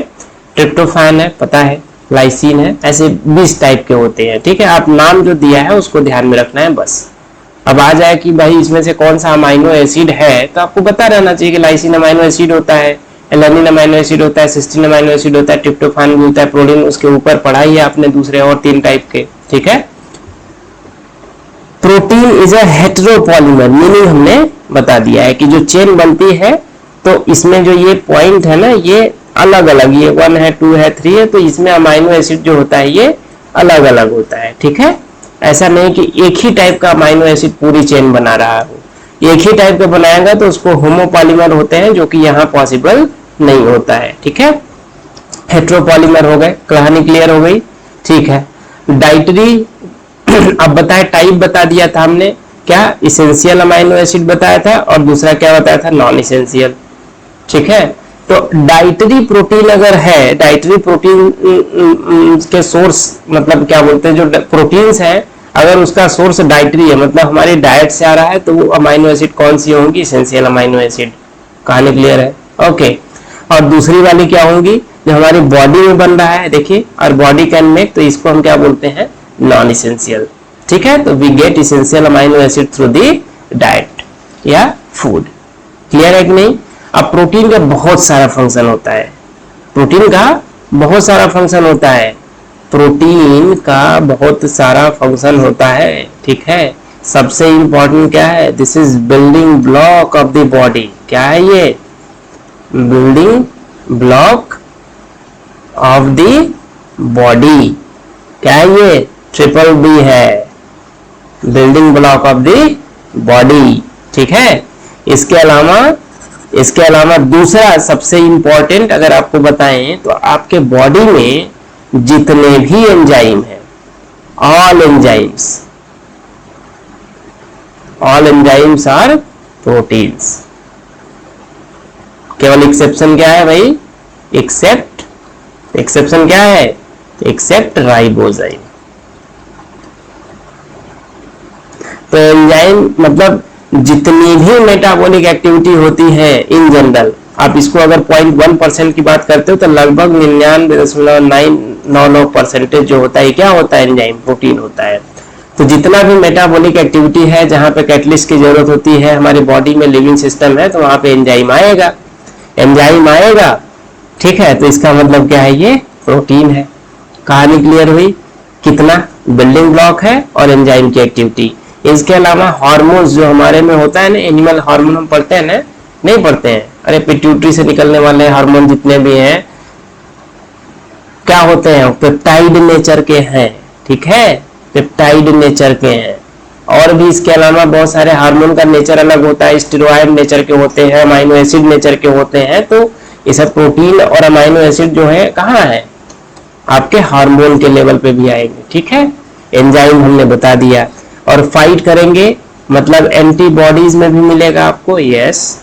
ट्रिप्टोफैन है, पता है, लाइसिन है, ऐसे 20 टाइप के होते हैं। ठीक है, आप नाम जो दिया है उसको ध्यान में रखना है बस। अब आ जाए कि भाई इसमें से कौन सा अमाइनो एसिड है, तो आपको पता रहना चाहिए कि लाइसिन अमाइनो एसिड होता है, एलेनिन अमाइनो एसिड होता है, सिस्टीन अमाइनो एसिड होता है, ट्रिप्टोफैन भी होता है, प्रोलीन उसके ऊपर पढ़ाई है आपने दूसरे और 3 टाइप के। ठीक है, protein is a heteropolymer, meaning हमने बता दिया है कि जो चेन बनती है तो इसमें जो ये पॉइंट है ना ये अलग अलग, ये 1 है, 2 है, 3 है, तो इसमें अमाइनो एसिड जो होता है ये अलग अलग होता है। ठीक है, ऐसा नहीं कि एक ही टाइप का अमाइनो एसिड पूरी चेन बना रहा हो। एक ही टाइप का बनाएगा तो उसको होमोपॉलीमर होते हैं, जो कि यहाँ पॉसिबल नहीं होता है। ठीक है, हेटेरोपॉलीमर हो गए, कहानी क्लियर हो गई। ठीक है, डाइटरी अब बताए, टाइप बता दिया था हमने, क्या? इसेंशियल अमाइनो एसिड बताया था और दूसरा क्या बताया था? Non essential. ठीक है, तो डाइटरी प्रोटीन अगर है, डाइटरी प्रोटीन के सोर्स मतलब क्या बोलते हैं, जो प्रोटीन्स है अगर उसका सोर्स डाइटरी है मतलब हमारी डाइट से आ रहा है, तो वो अमाइनो एसिड कौन सी होंगी? Essential amino acid. कहानी क्लियर है? ओके, और दूसरी वाली क्या होंगी? जो हमारी बॉडी में बन रहा है, देखिए, और बॉडी कैन मेक, तो इसको हम क्या बोलते हैं? Non essential. ठीक है, तो we get essential amino acid through the diet या फूड। क्लियर है कि नहीं? अब प्रोटीन का बहुत सारा फंक्शन होता है, प्रोटीन का बहुत सारा फंक्शन होता है, प्रोटीन का बहुत सारा फंक्शन होता है। ठीक है, सबसे इंपॉर्टेंट क्या है? This is building block of the body. क्या है ये? Building block of the body. क्या है ये? ट्रिपल बी है, building block of the body. ठीक है, इसके अलावा दूसरा सबसे इंपॉर्टेंट अगर आपको बताएं तो आपके बॉडी में जितने भी एंजाइम हैं, ऑल एंजाइम्स आर प्रोटीन्स। केवल एक्सेप्शन क्या है भाई? एक्सेप्शन क्या है? Accept ribozyme. तो एंजाइम मतलब जितनी भी मेटाबॉलिक एक्टिविटी होती है इन जनरल, आप इसको अगर 0.1% की बात करते हो तो लगभग 99.999% जो होता है क्या होता है? एंजाइम, प्रोटीन होता है। तो जितना भी मेटाबॉलिक एक्टिविटी है जहां पे कैटलिस्ट की जरूरत होती है, हमारी बॉडी में लिविंग सिस्टम है, तो वहां पे एंजाइम आएगा। ठीक है, तो इसका मतलब क्या है? ये प्रोटीन है। कहानी क्लियर हुई? कितना बिल्डिंग ब्लॉक है और एंजाइम की एक्टिविटी। इसके अलावा हार्मोन्स जो हमारे में होता है ना, एनिमल हार्मोन हम पढ़ते हैं ना? नहीं पढ़ते हैं? अरे पिट्यूटरी से निकलने वाले हार्मोन जितने भी हैं क्या होते हैं? पेप्टाइड नेचर के हैं। ठीक है, पेप्टाइड नेचर के हैं। और भी इसके अलावा बहुत सारे हार्मोन का नेचर अलग होता है, स्टेरॉयड नेचर के होते हैं, अमाइनो एसिड नेचर के होते हैं। तो ये सब प्रोटीन और अमाइनो एसिड जो है कहाँ है? आपके हार्मोन के लेवल पे भी आएंगे। ठीक है, एंजाइम हमने बता दिया। और फाइट करेंगे मतलब एंटीबॉडीज में भी मिलेगा आपको। यस,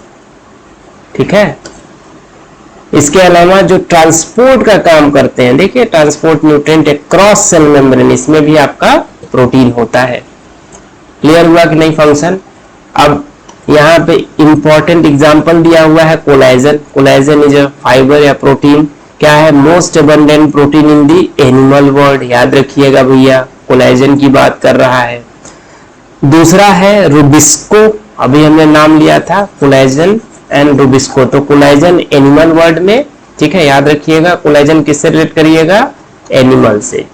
ठीक है। इसके अलावा जो ट्रांसपोर्ट का काम करते हैं, देखिए transport nutrient cross sell membrane, इसमें भी आपका प्रोटीन होता है। क्लियर हुआ कि नहीं फंक्शन? अब यहाँ पे इंपॉर्टेंट एग्जांपल दिया हुआ है collagen. Collagen is a fibre या प्रोटीन। क्या है? Most abundant protein in the animal world. याद रखिएगा भैया, कोलाजन की बात कर रहा है। दूसरा है रुबिस्को, अभी हमने नाम लिया था कोलाजन एंड रुबिस्को। तो कोलाजन एनिमल वर्ल्ड में, ठीक है, याद रखिएगा। कोलाजन किससे रिलेट करिएगा? एनिमल से।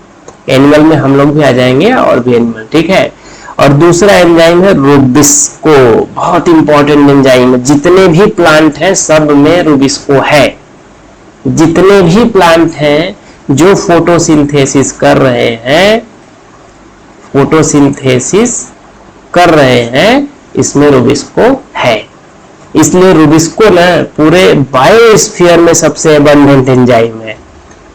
एनिमल में हम लोग भी आ जाएंगे और भी एनिमल, ठीक है। और दूसरा एंजाइम है रूबिस्को, बहुत इंपॉर्टेंट एंजाइम है। जितने भी प्लांट हैं सब में रूबिस्को है। जितने भी प्लांट हैं जो फोटोसिंथेसिस कर रहे हैं, फोटोसिंथेसिस कर रहे हैं, इसमें रूबिस्को है। इसलिए रूबिस्को ना पूरे बायोस्फीयर में सबसे अबंडेंट एंजाइम है।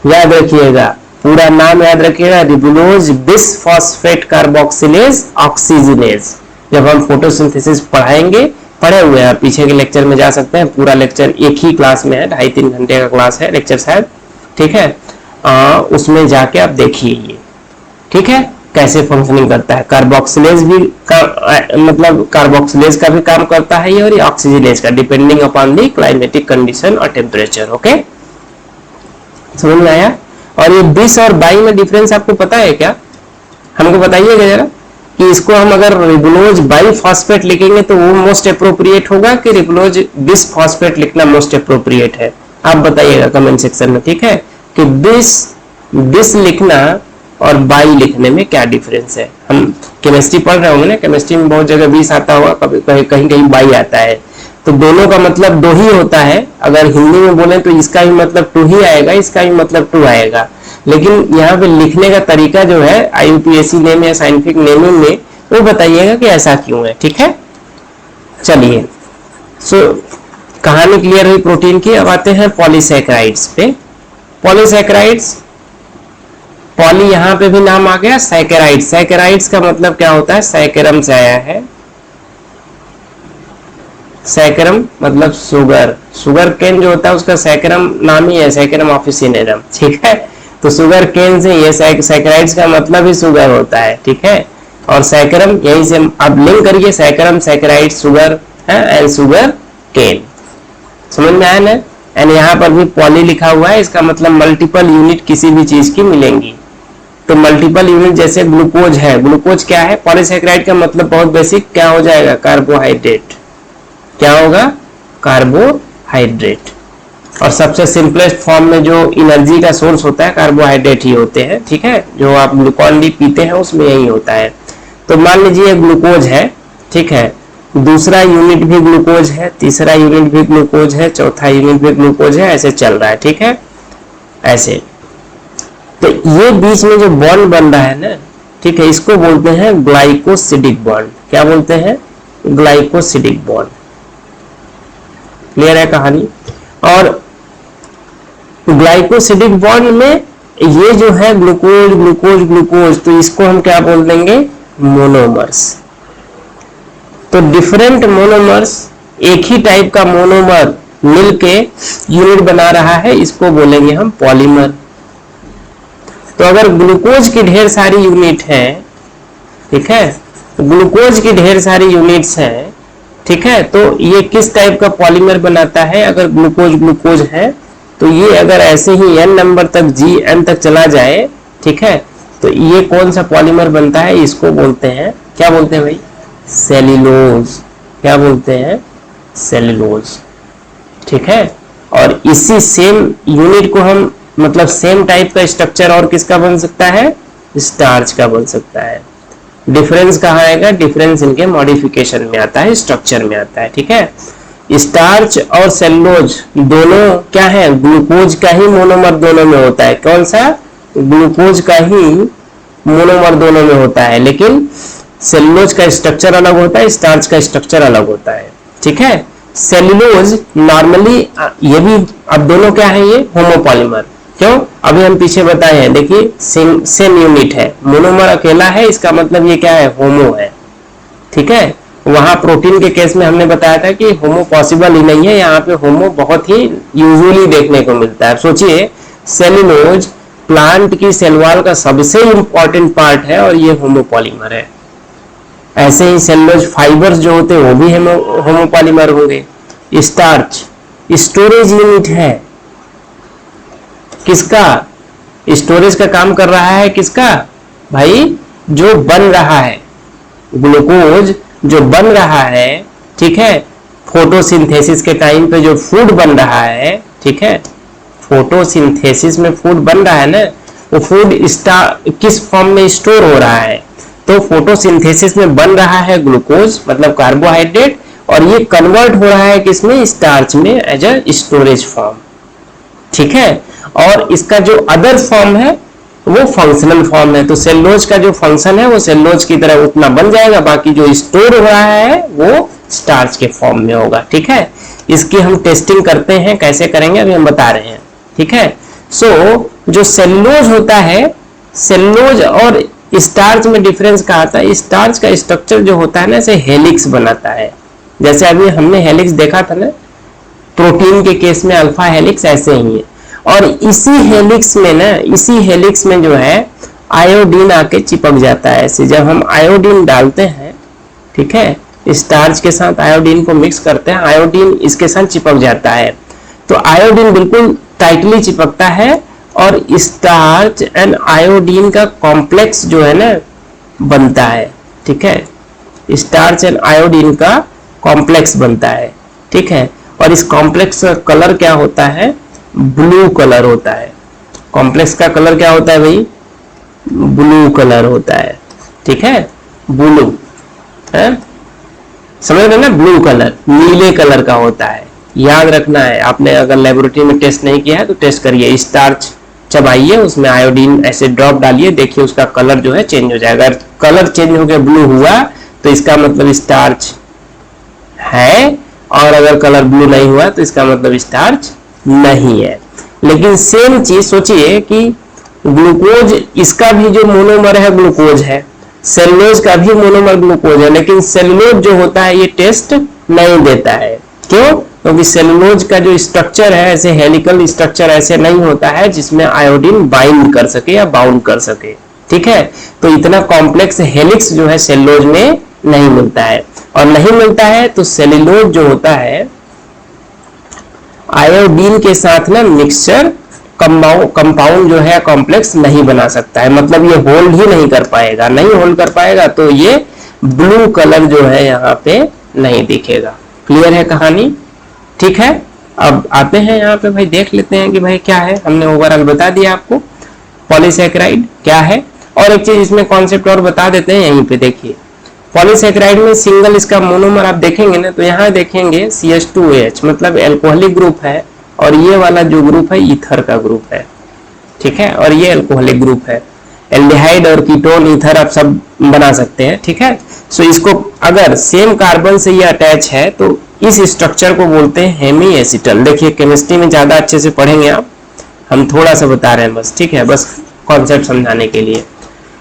याद रखिएगा, पूरा नाम याद रखिएगा, रिबुलोज बिसफॉस्फेट कार्बोक्सिलेज ऑक्सीजनेज। जब हम फोटोसिंथेसिस पढ़ाएंगे, पढ़े हुए हैं, पीछे के लेक्चर में जा सकते हैं, पूरा लेक्चर एक ही क्लास में है, 2.5-3 घंटे का क्लास है लेक्चर शायद, ठीक है। उसमें जाके आप देखिए ये, ठीक है, कैसे फंक्शनिंग करता है। कार्बोक्सिलेज भी मतलब कार्बोक्सिलेज का भी काम करता है ये, और ये ऑक्सीजनेज का, depending upon the climatic condition और टेम्परेचर। ओके, समझ में आया। और ये बिस और बाई में डिफरेंस आपको पता है क्या? हमको बताइएगा जरा कि इसको हम अगर रिबुलोज बाई फॉस्फेट लिखेंगे तो वो मोस्ट अप्रोप्रिएट होगा कि रिबुलोज बिस फॉस्फेट लिखना मोस्ट अप्रोप्रिएट है? आप बताइएगा कमेंट सेक्शन में, ठीक है, कि बिस लिखना और बाई लिखने में क्या डिफरेंस है। हम केमिस्ट्री पढ़ रहे होंगे ना, केमिस्ट्री में बहुत जगह बिस आता होगा, कभी कहीं कहीं बाई आता है, तो दोनों का मतलब दो ही होता है। अगर हिंदी में बोले तो इसका भी मतलब टू ही आएगा, इसका भी मतलब टू आएगा, लेकिन यहाँ पे लिखने का तरीका जो है IUPAC नेम या साइंटिफिक नेमिंग में, वो बताइएगा कि ऐसा क्यों है, ठीक है। चलिए, कहानी क्लियर हुई प्रोटीन की। अब आते हैं पॉलीसैकेराइड्स पे। पॉलीसैकेराइड्स, पॉली यहाँ पे भी नाम आ गया, सैकेराइड, सैकेराइड्स का मतलब क्या होता है? सैकरम से आया है। सैकरम मतलब सुगर, सुगर केन जो होता है उसका सैकरम नाम ही है, सैकरम ऑफिसिनेरम, ठीक है। तो सुगर केन से ये सैकेराइड्स का मतलब ही सुगर होता है, ठीक है। और सैकरम यही से आप लिंक करिए, saccharum, saccharide, sugar and sugar cane. समझ में आया ना। एंड यहाँ पर भी पॉली लिखा हुआ है, इसका मतलब मल्टीपल यूनिट किसी भी चीज की मिलेंगी। तो मल्टीपल यूनिट जैसे ग्लूकोज है, ग्लूकोज क्या है? पॉलीसैकेराइड का मतलब बहुत बेसिक क्या हो जाएगा? कार्बोहाइड्रेट। क्या होगा? कार्बोहाइड्रेट। और सबसे सिंपलेस्ट फॉर्म में जो एनर्जी का सोर्स होता है कार्बोहाइड्रेट ही होते हैं, ठीक है। जो आप ग्लूकॉन डी पीते हैं उसमें यही होता है। तो मान लीजिए ग्लूकोज है, ठीक है, दूसरा यूनिट भी ग्लूकोज है, तीसरा यूनिट भी ग्लूकोज है, चौथा यूनिट भी ग्लूकोज है, ऐसे चल रहा है, ठीक है, ऐसे। तो ये बीच में जो बॉन्ड बन रहा है ना, ठीक है, इसको बोलते हैं ग्लाइकोसिडिक बॉन्ड। क्या बोलते हैं? Glycosidic bond. क्लियर है कहानी। और ग्लाइकोसिडिक बॉन्ड में ये जो है ग्लूकोज ग्लूकोज ग्लूकोज, तो इसको हम क्या बोल देंगे? मोनोमर्स। तो डिफरेंट मोनोमर्स, एक ही टाइप का मोनोमर मिलके यूनिट बना रहा है, इसको बोलेंगे हम पॉलीमर। तो अगर ग्लूकोज की ढेर सारी यूनिट है, ठीक है, ग्लूकोज की ढेर सारी यूनिट्स हैं, ठीक है, तो ये किस टाइप का पॉलीमर बनाता है? अगर ग्लूकोज ग्लूकोज है तो ये अगर ऐसे ही n नंबर तक GN तक चला जाए, ठीक है, तो ये कौन सा पॉलीमर बनता है? इसको बोलते हैं, क्या बोलते हैं भाई? सेल्यूलोज। क्या बोलते हैं? सेल्यूलोज, ठीक है। और इसी सेम यूनिट को हम मतलब सेम टाइप का स्ट्रक्चर और किसका बन सकता है? स्टार्च का बन सकता है। डिफरेंस कहाँ आएगा? डिफरेंस इनके मॉडिफिकेशन में आता है, स्ट्रक्चर में आता है, ठीक है। स्टार्च और सेल्यूलोज दोनों क्या है? ग्लूकोज का ही मोनोमर दोनों में होता है। कौन सा? ग्लूकोज का ही मोनोमर दोनों में होता है, लेकिन सेल्यूलोज का स्ट्रक्चर अलग होता है, स्टार्च का स्ट्रक्चर अलग होता है, ठीक है। सेल्यूलोज नॉर्मली, ये भी अब दोनों क्या है? ये होमोपॉलीमर। क्यों? अभी हम पीछे बताए हैं, देखिए सेम यूनिट है, मोनोमर अकेला है, इसका मतलब ये क्या है? होमो है, ठीक है। वहां प्रोटीन के केस में हमने बताया था कि होमो पॉसिबल ही नहीं है, यहाँ पे होमो बहुत ही यूजुअली देखने को मिलता है। सोचिए, सेल्यूलोज प्लांट की सेल वॉल का सबसे इंपॉर्टेंट पार्ट है और ये होमोपॉलीमर है। ऐसे ही सेल्यूलोज फाइबर्स जो होते हैं वो भी होमोपॉलीमर होंगे। स्टार्च स्टोरेज यूनिट है, किसका? स्टोरेज का काम कर रहा है, किसका भाई? जो बन रहा है, ग्लूकोज जो बन रहा है, ठीक है, फोटोसिंथेसिस के टाइम पे जो फूड बन रहा है, ठीक है, फोटोसिंथेसिस में फूड बन रहा है ना, वो फूड किस फॉर्म में स्टोर हो रहा है, तो फोटोसिंथेसिस में बन रहा है ग्लूकोज मतलब कार्बोहाइड्रेट, और ये कन्वर्ट हो रहा है किसमें, स्टार्च में एज अ स्टोरेज फॉर्म। ठीक है, और इसका जो अदर फॉर्म है वो फंक्शनल फॉर्म है, तो सेलुलोज का जो फंक्शन है वो सेलुलोज की तरह उतना बन जाएगा, बाकी जो स्टोर हो रहा है वो स्टार्च के फॉर्म में होगा। ठीक है, इसकी हम टेस्टिंग करते हैं, कैसे करेंगे अभी हम बता रहे हैं। ठीक है, सो जो सेलुलोज होता है, सेलुलोज और स्टार्च में डिफरेंस क्या आता है, स्टार्च का स्ट्रक्चर जो होता है ना ऐसे हेलिक्स बनाता है, जैसे अभी हमने हेलिक्स देखा था ना प्रोटीन के केस में अल्फा हेलिक्स ऐसे ही है, और इसी हेलिक्स में ना, इसी हेलिक्स में जो है आयोडीन आके चिपक जाता है ऐसे, जब हम आयोडीन डालते हैं, ठीक है, स्टार्च के साथ आयोडीन को मिक्स करते हैं, आयोडीन इसके साथ चिपक जाता है, तो आयोडीन बिल्कुल टाइटली चिपकता है, और स्टार्च एंड आयोडीन का कॉम्प्लेक्स जो है ना बनता है। ठीक है, स्टार्च एंड आयोडीन का कॉम्प्लेक्स बनता है। ठीक है, और इस कॉम्प्लेक्स का कलर क्या होता है, ब्लू कलर होता है। कॉम्प्लेक्स का कलर क्या होता है भाई, ब्लू कलर होता है। ठीक है, ब्लू है, समझ रहे ना, ब्लू कलर नीले कलर का होता है, याद रखना है। आपने अगर लेबोरेटरी में टेस्ट नहीं किया है तो टेस्ट करिए, स्टार्च चबाइए, उसमें आयोडीन ऐसे ड्रॉप डालिए, देखिए उसका कलर जो है चेंज हो जाएगा। अगर कलर चेंज हो गया ब्लू हुआ तो इसका मतलब स्टार्च है, और अगर कलर ब्लू नहीं हुआ तो इसका मतलब स्टार्च नहीं है। लेकिन सेम चीज सोचिए कि ग्लूकोज, इसका भी जो मोनोमर है ग्लूकोज है, सेलुलोज का भी मोनोमर ग्लूकोज है, लेकिन सेलुलोज जो होता है ये टेस्ट नहीं देता है। क्यों? क्योंकि सेलुलोज का जो स्ट्रक्चर है ऐसे हेलिकल स्ट्रक्चर ऐसे नहीं होता है जिसमें आयोडीन बाइंड कर सके या बाउंड कर सके। ठीक है, तो इतना कॉम्प्लेक्स हेलिक्स जो है सेलुलोज में नहीं मिलता है, और नहीं मिलता है तो सेलुलोज जो होता है आयोडीन के साथ ना मिक्सचर कंपाउंड जो है कॉम्प्लेक्स नहीं बना सकता है, मतलब ये होल्ड ही नहीं कर पाएगा, नहीं होल्ड कर पाएगा तो ये ब्लू कलर जो है यहाँ पे नहीं दिखेगा। क्लियर है कहानी? ठीक है, अब आते हैं यहाँ पे भाई, देख लेते हैं कि भाई क्या है। हमने ओवरऑल बता दिया आपको पॉलीसैकेराइड क्या है, और एक चीज इसमें कॉन्सेप्ट और बता देते हैं। यहीं पे देखिए पॉलीसैकेराइड में सिंगल इसका मोनोमर आप देखेंगे ना, तो यहाँ देखेंगे CH2OH मतलब एल्कोहलिक ग्रुप है, और ये वाला जो ग्रुप है ईथर का ग्रुप है। ठीक है, और ये एल्कोहलिक ग्रुप है। एल्डिहाइड और कीटोन ईथर आप सब बना सकते हैं। ठीक है, सो इसको अगर सेम कार्बन से ये अटैच है तो इस स्ट्रक्चर को बोलते हैं हेमी एसिटल। देखिए केमिस्ट्री में ज्यादा अच्छे से पढ़ेंगे आप, हम थोड़ा सा बता रहे हैं बस। ठीक है, बस कॉन्सेप्ट समझाने के लिए।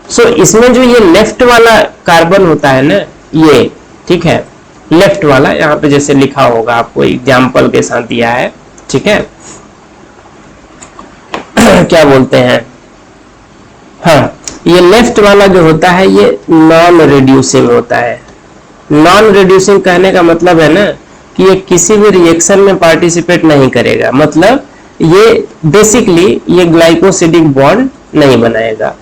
सो इसमें जो ये लेफ्ट वाला कार्बन होता है ना ये, ठीक है, लेफ्ट वाला यहाँ पे जैसे लिखा होगा आपको एग्जाम्पल के साथ दिया है। ठीक है क्या बोलते हैं, हाँ, ये लेफ्ट वाला जो होता है ये नॉन रिड्यूसिंग होता है। नॉन रिड्यूसिंग कहने का मतलब है ना कि ये किसी भी रिएक्शन में पार्टिसिपेट नहीं करेगा, मतलब ये बेसिकली ये ग्लाइकोसिडिक बॉन्ड नहीं बनाएगा।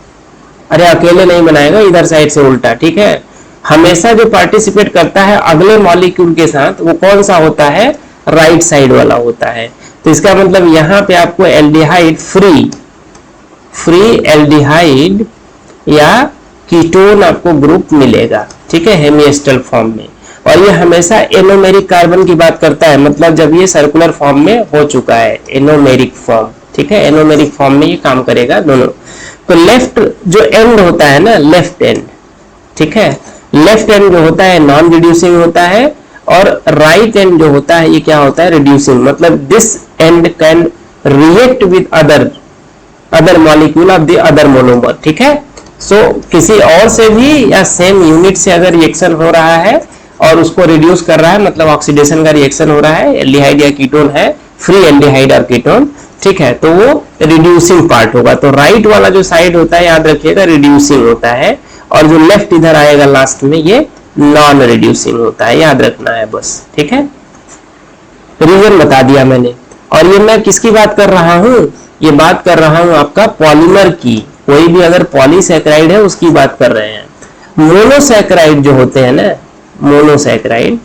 अरे अकेले नहीं बनाएगा, इधर साइड से उल्टा। ठीक है, हमेशा जो पार्टिसिपेट करता है अगले मॉलिक्यूल के साथ वो कौन सा होता है, राइट साइड वाला होता है। तो इसका मतलब यहाँ पे आपको एल्डिहाइड फ्री एल्डिहाइड या कीटोन आपको ग्रुप मिलेगा। ठीक है, हेमिएस्टल फॉर्म में, और ये हमेशा एनोमेरिक कार्बन की बात करता है, मतलब जब ये सर्कुलर फॉर्म में हो चुका है, एनोमेरिक फॉर्म। ठीक है, एनोमेरिक फॉर्म में ये काम करेगा दोनों। तो लेफ्ट जो एंड होता है ना, लेफ्ट एंड, ठीक है, लेफ्ट एंड जो होता है नॉन रिड्यूसिंग होता है, और राइट एंड जो होता है ये क्या होता है, रिड्यूसिंग। मतलब this and can react with other molecule of the other monomer. ठीक है, सो किसी और से भी या सेम यूनिट से अगर रिएक्शन हो रहा है और उसको रिड्यूस कर रहा है, मतलब ऑक्सीडेशन का रिएक्शन हो रहा है, एल्डिहाइड या कीटोन है, फ्री एल्डिहाइड और कीटोन, ठीक है, तो वो रिड्यूसिंग पार्ट होगा। तो राइट वाला जो साइड होता है याद रखिएगा रिड्यूसिंग होता है, और जो लेफ्ट इधर आएगा लास्ट में ये नॉन रिड्यूसिंग होता है, याद रखना है बस। ठीक है, रीजन बता दिया मैंने। और ये मैं किसकी बात कर रहा हूँ, ये बात कर रहा हूँ आपका पॉलीमर की। कोई भी अगर पॉलीसैकेराइड है उसकी बात कर रहे हैं। मोनोसैकेराइड जो होते हैं ना, मोनोसैकेराइड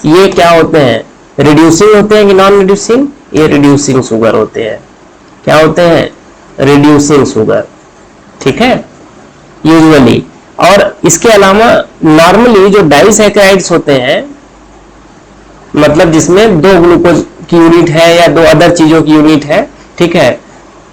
ये क्या होते हैं, रिड्यूसिंग होते हैं कि नॉन रिड्यूसिंग? ये रिड्यूसिंग शुगर होते हैं। क्या होते हैं, रिड्यूसिंग शुगर, ठीक है, यूजुअली। और इसके अलावा नॉर्मली जो डाइसैकेराइड्स होते हैं, मतलब जिसमें दो ग्लूकोज की यूनिट है या दो अदर चीजों की यूनिट है, ठीक है,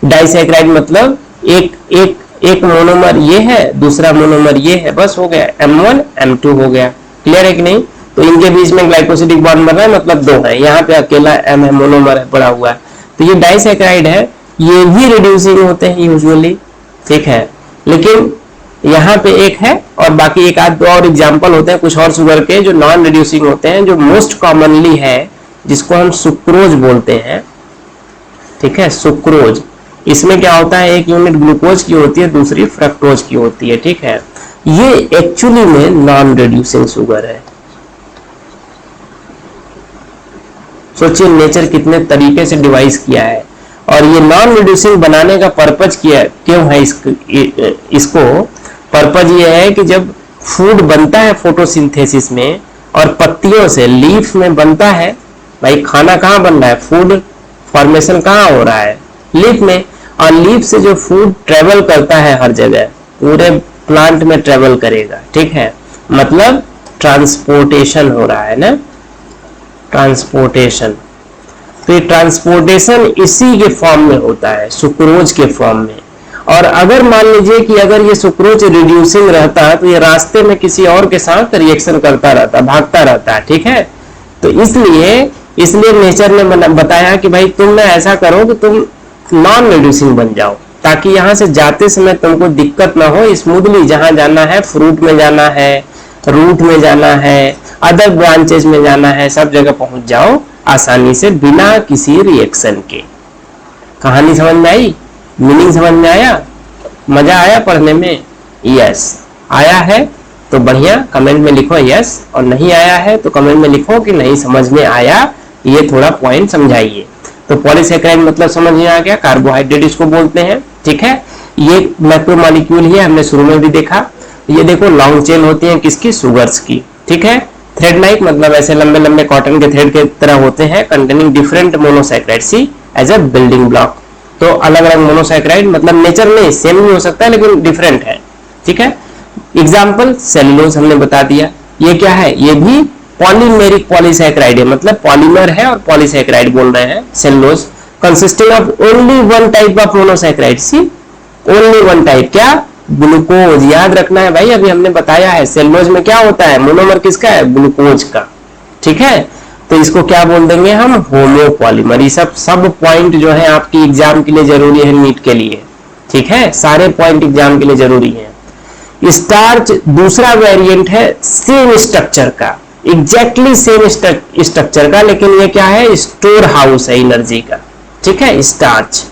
डाइसैकेराइड मतलब एक एक एक मोनोमर ये है, दूसरा मोनोमर ये है, बस हो गया, M1 M2 हो गया। क्लियर है कि नहीं? तो इनके बीच में ग्लाइकोसिडिक बॉन्ड बन रहा है, मतलब दो है, यहाँ पे अकेला M है, मोनोमर है, पड़ा हुआ है। तो ये डाइसैकेराइड है, ये भी रिड्यूसिंग होते हैं यूजुअली, ठीक है, लेकिन यहाँ पे एक है और बाकी एक आध दो और एग्जाम्पल होते हैं कुछ और शुगर के जो नॉन रिड्यूसिंग होते हैं, जो मोस्ट कॉमनली है, जिसको हम सुक्रोज बोलते हैं, ठीक है, सुक्रोज। इसमें क्या होता है, एक यूनिट ग्लूकोज की होती है, दूसरी फ्रक्टोज की होती है, ठीक है। ये एक्चुअली में नॉन रिड्यूसिंग शुगर है। सोचिए नेचर कितने तरीके से डिवाइस किया है, और ये नॉन रिड्यूसिंग बनाने का पर्पज किया क्यों है इसको पर्पज ये है कि जब फूड बनता है फोटोसिंथेसिस में और पत्तियों से, लीफ में बनता है, भाई खाना कहाँ बन रहा है, फूड फॉर्मेशन कहाँ हो रहा है, लीफ में, और लीफ से जो फूड ट्रेवल करता है हर जगह, पूरे प्लांट में ट्रेवल करेगा, ठीक है, मतलब ट्रांसपोर्टेशन हो रहा है ना, ट्रांसपोर्टेशन। तो ये ट्रांसपोर्टेशन इसी के फॉर्म में होता है, सुक्रोज के फॉर्म में। और अगर मान लीजिए कि अगर ये सुक्रोज रिड्यूसिंग रहता है तो ये रास्ते में किसी और के साथ रिएक्शन करता रहता, भागता रहता है, ठीक है। तो इसलिए नेचर ने बताया कि भाई तुम ना ऐसा करो कि तुम नॉन रिड्यूसिंग बन जाओ, ताकि यहाँ से जाते समय तुमको दिक्कत ना हो, स्मूथली जहां जाना है, फ्रूट में जाना है, रूट में जाना है, अदर ब्रांचेज में जाना है, सब जगह पहुंच जाओ आसानी से बिना किसी रिएक्शन के। कहानी समझ में आई? मीनिंग समझ में आया? मजा आया पढ़ने में? यस आया है तो बढ़िया, कमेंट में लिखो यस, और नहीं आया है तो कमेंट में लिखो कि नहीं समझ में आया, ये थोड़ा पॉइंट समझाइए। तो पॉलीसैकेराइड मतलब समझ में आ गया, कार्बोहाइड्रेट इसको बोलते हैं, ठीक है। ये मैक्रोमोलेक्यूल ही है, हमने शुरू में भी देखा। ये देखो लॉन्ग चेन होती है किसकी, शुगर्स की, ठीक है। थ्रेड लाइक मतलब ऐसे लंबे लंबे कॉटन के थ्रेड के तरह होते हैं, containing different monosaccharide see as a building block. तो अलग अलग मोनोसैकेराइड मतलब नेचर में सेम भी हो सकता है लेकिन डिफरेंट है, ठीक है। एग्जाम्पल सेलुलोज हमने बता दिया, ये क्या है, ये भी पॉलीमेरिक पॉलीसैकेराइड है, मतलब पॉलीमर है और पॉलीसैकेराइड बोल रहे हैं। Cellulose consisting of only one type of monosaccharide, see only one type, क्या, ग्लूकोज। याद रखना है भाई, अभी हमने बताया है सेलुलोज में क्या होता है, मोनोमर किसका है, ग्लूकोज का, ठीक है। तो इसको क्या बोल देंगे हम, होमोपॉलीमर। ये सब पॉइंट जो है आपकी एग्जाम के लिए जरूरी है, नीट के लिए, ठीक है, सारे पॉइंट एग्जाम के लिए जरूरी है। स्टार्च दूसरा वेरिएंट है सेम स्ट्रक्चर का, एग्जैक्टली सेम स्ट्रक्चर का, लेकिन ये क्या है, स्टोर हाउस है एनर्जी का, ठीक है। स्टार्च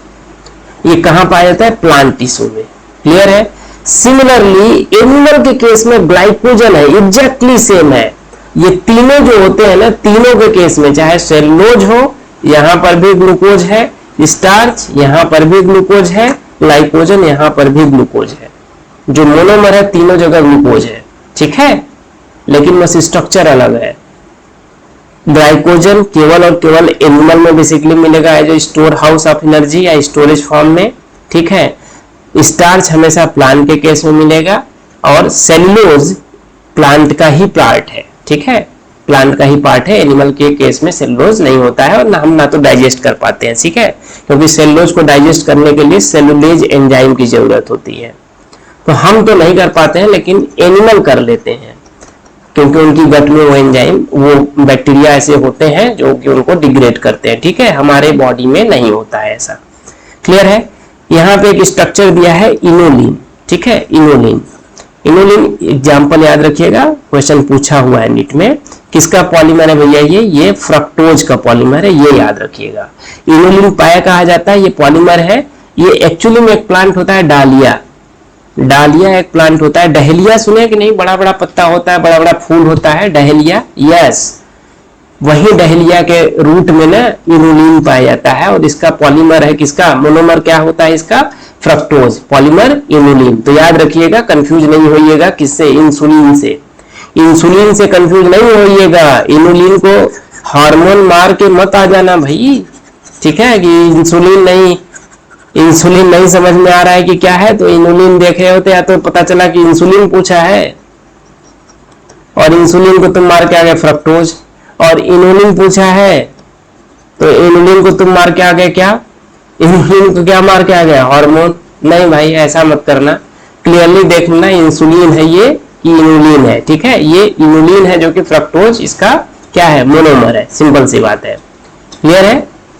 ये कहां पाया जाता है, प्लांट टिश्यू में, क्लियर है। सिमिलरली एनिमल के केस में ग्लाइकोजन है, एग्जैक्टली सेम है। ये तीनों जो होते हैं ना, तीनों के केस में चाहे सेलुलोज हो, यहां पर भी ग्लूकोज है, स्टार्च यहां पर भी ग्लूकोज है, ग्लाइकोजन यहां पर भी ग्लूकोज है, जो मोनोमर है तीनों जगह ग्लूकोज है, ठीक है, लेकिन बस स्ट्रक्चर अलग है। ग्लाइकोजन केवल और केवल एनिमल में बेसिकली मिलेगा as store house of energy या स्टोरेज फॉर्म में, ठीक है। स्टार्च हमेशा प्लांट के केस में मिलेगा, और सेलुलोज प्लांट का ही पार्ट है, ठीक है, प्लांट का ही पार्ट है। एनिमल के केस में सेलुलोज नहीं होता है, और हम ना तो डाइजेस्ट कर पाते हैं, ठीक है, क्योंकि सेलुलोज को डाइजेस्ट करने के लिए सेलुलेज एंजाइम की जरूरत होती है। तो हम तो नहीं कर पाते हैं, लेकिन एनिमल कर लेते हैं, क्योंकि उनकी गट में वो एंजाइम, वो बैक्टीरिया ऐसे होते हैं जो कि उनको डिग्रेड करते हैं, ठीक है, हमारे बॉडी में नहीं होता है ऐसा। क्लियर है। यहाँ पे एक स्ट्रक्चर दिया है इनोलिन, ठीक है, इनोलिन। इनोलिन एग्जाम्पल याद रखिएगा, क्वेश्चन पूछा हुआ है नीट में, किसका पॉलीमर है भैया, ये फ्रक्टोज का पॉलीमर है, ये याद रखिएगा। इनोलिन पाया कहा जाता है, ये पॉलीमर है। ये एक्चुअली में एक प्लांट होता है डालिया, डालिया एक प्लांट होता है। डहेलिया सुने कि नहीं, बड़ा बड़ा पत्ता होता है, बड़ा बड़ा फूल होता है, डहेलिया, यस, वही डहेलिया के रूट में ना इनोलिन पाया जाता है, और इसका पॉलीमर है किसका, मोनोमर क्या होता है इसका, फ्रक्टोज, पॉलीमर इनोलिन। तो याद रखिएगा, कंफ्यूज नहीं होइएगा किससे, इंसुलिन से, इंसुलिन से कंफ्यूज नहीं होइएगा। इनोलिन को हार्मोन मार के मत आ जाना भाई, ठीक है, कि इंसुलिन नहीं, इंसुलिन नहीं समझ में आ रहा है कि क्या है, तो इनुलिन देख रहे होते, या तो पता चला कि इंसुलिन पूछा है और इंसुलिन को तुम मार के आ गए फ्रक्टोज, और इनुलिन पूछा है तो इनुलिन को तुम मार के आ गए क्या, इनुलिन को क्या मार के आ गया, हार्मोन। नहीं भाई, ऐसा मत करना, क्लियरली देखना इंसुलिन है ये कि इनुलिन है। ठीक है, ये इनुलिन है जो कि फ्रक्टोज इसका क्या है, मोनोमर है, सिंपल सी बात है। क्लियर है?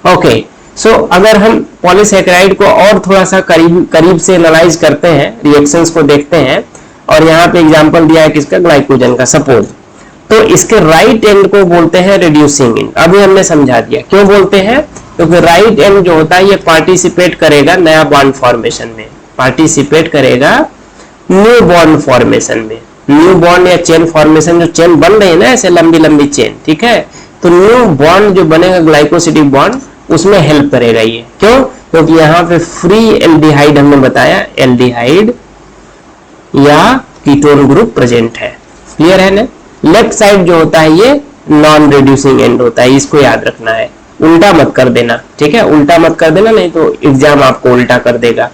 ओके। सो अगर हम पॉलीसैकेराइड को और थोड़ा सा करीब से एनालाइज करते हैं, रिएक्शंस को देखते हैं, और यहाँ पे एग्जांपल दिया है किसका, ग्लाइकोजन का सपोज, तो इसके राइट एंड को बोलते हैं रिड्यूसिंग एंड। अभी हमने समझा दिया क्यों बोलते हैं, क्योंकि राइट एंड जो होता है ये पार्टिसिपेट करेगा नया बॉन्ड फॉर्मेशन में, पार्टिसिपेट करेगा न्यू बॉन्ड फॉर्मेशन में, न्यू बॉन्ड या चेन फॉर्मेशन, जो चेन बन रही है ना ऐसे लंबी लंबी चेन, ठीक है, तो न्यू बॉन्ड जो बनेगा ग्लाइकोसिडिक बॉन्ड, उसमें हेल्प करेगा ये। क्यों? क्योंकि यहाँ पे फ्री एल्डिहाइड हमने बताया, एल्डिहाइड या कीटोन ग्रुप प्रेजेंट है। क्लियर है ना? लेफ्ट साइड जो होता है ये नॉन रिड्यूसिंग एंड होता है, इसको याद रखना है, उल्टा मत कर देना। ठीक है, उल्टा मत कर देना, नहीं तो एग्जाम आपको उल्टा कर देगा।